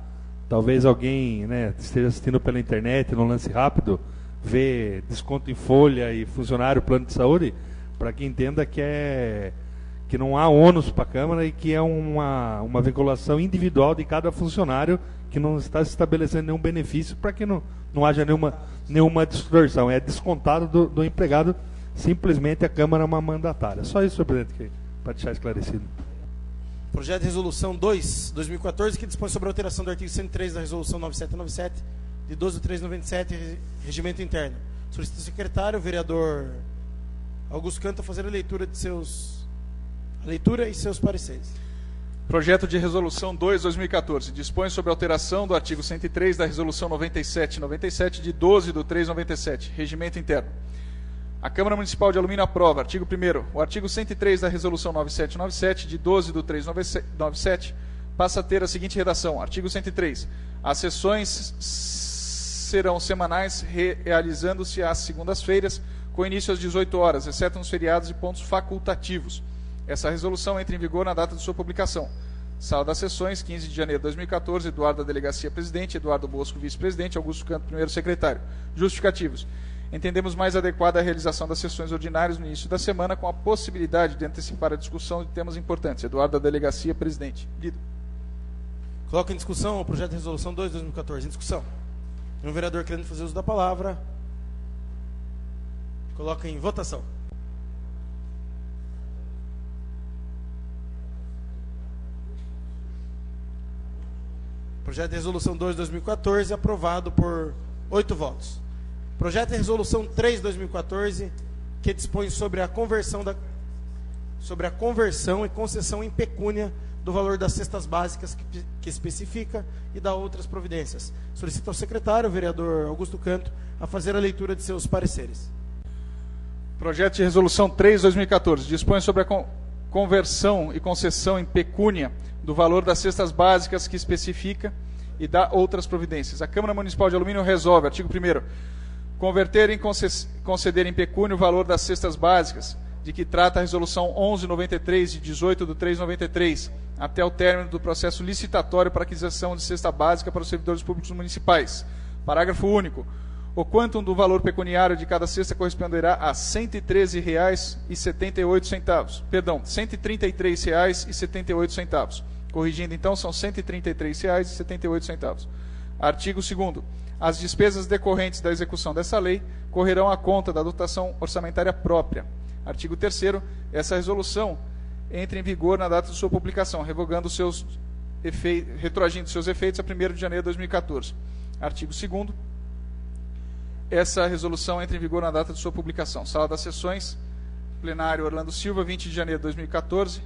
[SPEAKER 2] talvez alguém, né, esteja assistindo pela internet, no lance rápido, ver desconto em folha e funcionário, plano de saúde, para que entenda que não há ônus para a Câmara e que é uma vinculação individual de cada funcionário, que não está se estabelecendo nenhum benefício para que não haja nenhuma distorção. É descontado do empregado, simplesmente a Câmara é uma mandatária. Só isso, senhor presidente, para deixar esclarecido.
[SPEAKER 1] Projeto de Resolução 2/2014, que dispõe sobre a alteração do artigo 103 da Resolução 9797, de 12/3/97, Regimento Interno. Solicito ao secretário, o vereador Augusto Canto, a fazer a leitura e seus pareceres.
[SPEAKER 4] Projeto de Resolução 2/2014 dispõe sobre a alteração do artigo 103 da Resolução 97/97 de 12/3/97, Regimento Interno. A Câmara Municipal de Alumínio aprova. Artigo 1º. O artigo 103 da Resolução 9797 de 12/3/97 passa a ter a seguinte redação. Artigo 103. As sessões serão semanais, realizando-se às segundas-feiras, com início às 18 horas, exceto nos feriados e pontos facultativos. Essa resolução entra em vigor na data de sua publicação. Sala das Sessões, 15 de janeiro de 2014, Eduardo da Delegacia Presidente, Eduardo Bosco Vice-Presidente, Augusto Canto, primeiro Secretário. Justificativos. Entendemos mais adequada a realização das sessões ordinárias no início da semana, com a possibilidade de antecipar a discussão de temas importantes. Eduardo da Delegacia Presidente. Lido.
[SPEAKER 1] Coloco em discussão o projeto de Resolução 2/2014. Em discussão. Um vereador querendo fazer uso da palavra. Coloca em votação. Projeto de Resolução 2/2014, aprovado por 8 votos. Projeto de Resolução 3/2014, que dispõe sobre a conversão e concessão em pecúnia do valor das cestas básicas que especifica e dá outras providências. Solicito ao secretário, o vereador Augusto Canto, a fazer a leitura de seus pareceres.
[SPEAKER 4] Projeto de Resolução 3/2014 dispõe sobre a conversão e concessão em pecúnia do valor das cestas básicas que especifica e dá outras providências. A Câmara Municipal de Alumínio resolve, artigo 1º, converter e conceder em pecúnia o valor das cestas básicas, de que trata a Resolução 1193, de 18/3/93, até o término do processo licitatório para aquisição de cesta básica para os servidores públicos municipais. Parágrafo único. O quantum do valor pecuniário de cada cesta corresponderá a R$ 113,78. Perdão, R$ 133,78. Corrigindo, então, são R$ 133,78. Artigo 2º. As despesas decorrentes da execução dessa lei correrão à conta da dotação orçamentária própria. Artigo 3º. Essa resolução entra em vigor na data de sua publicação, revogando retroagindo seus efeitos a 1º de janeiro de 2014. Artigo 2º. Essa resolução entra em vigor na data de sua publicação. Sala das Sessões, plenário Orlando Silva, 20 de janeiro de 2014.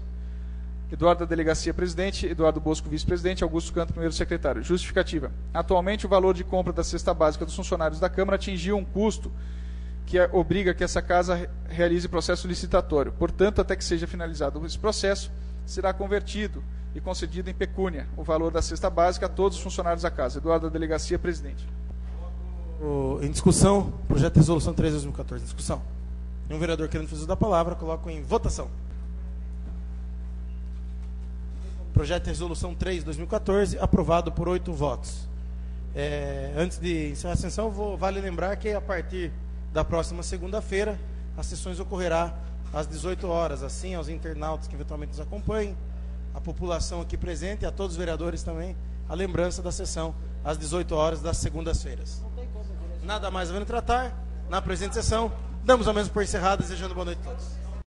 [SPEAKER 4] Eduardo da Delegacia Presidente, Eduardo Bosco Vice-Presidente, Augusto Canto, primeiro Secretário. Justificativa. Atualmente, o valor de compra da cesta básica dos funcionários da Câmara atingiu um custo que obriga que essa casa realize processo licitatório. Portanto, até que seja finalizado esse processo, será convertido e concedido em pecúnia o valor da cesta básica a todos os funcionários da casa. Eduardo da Delegacia Presidente.
[SPEAKER 1] Em discussão, projeto de Resolução 3/2014. Em discussão. Um vereador querendo fazer uso da palavra, coloco em votação. Projeto de Resolução 3/2014, aprovado por 8 votos. Antes de encerrar a sessão, vale lembrar que a partir da próxima segunda-feira, as sessões ocorrerá às 18 horas. Assim, aos internautas que eventualmente nos acompanhem, a população aqui presente e a todos os vereadores também, a lembrança da sessão às 18 horas das segundas-feiras. Nada mais havendo tratar, na presente sessão, damos ao mesmo por encerrado, desejando boa noite a todos.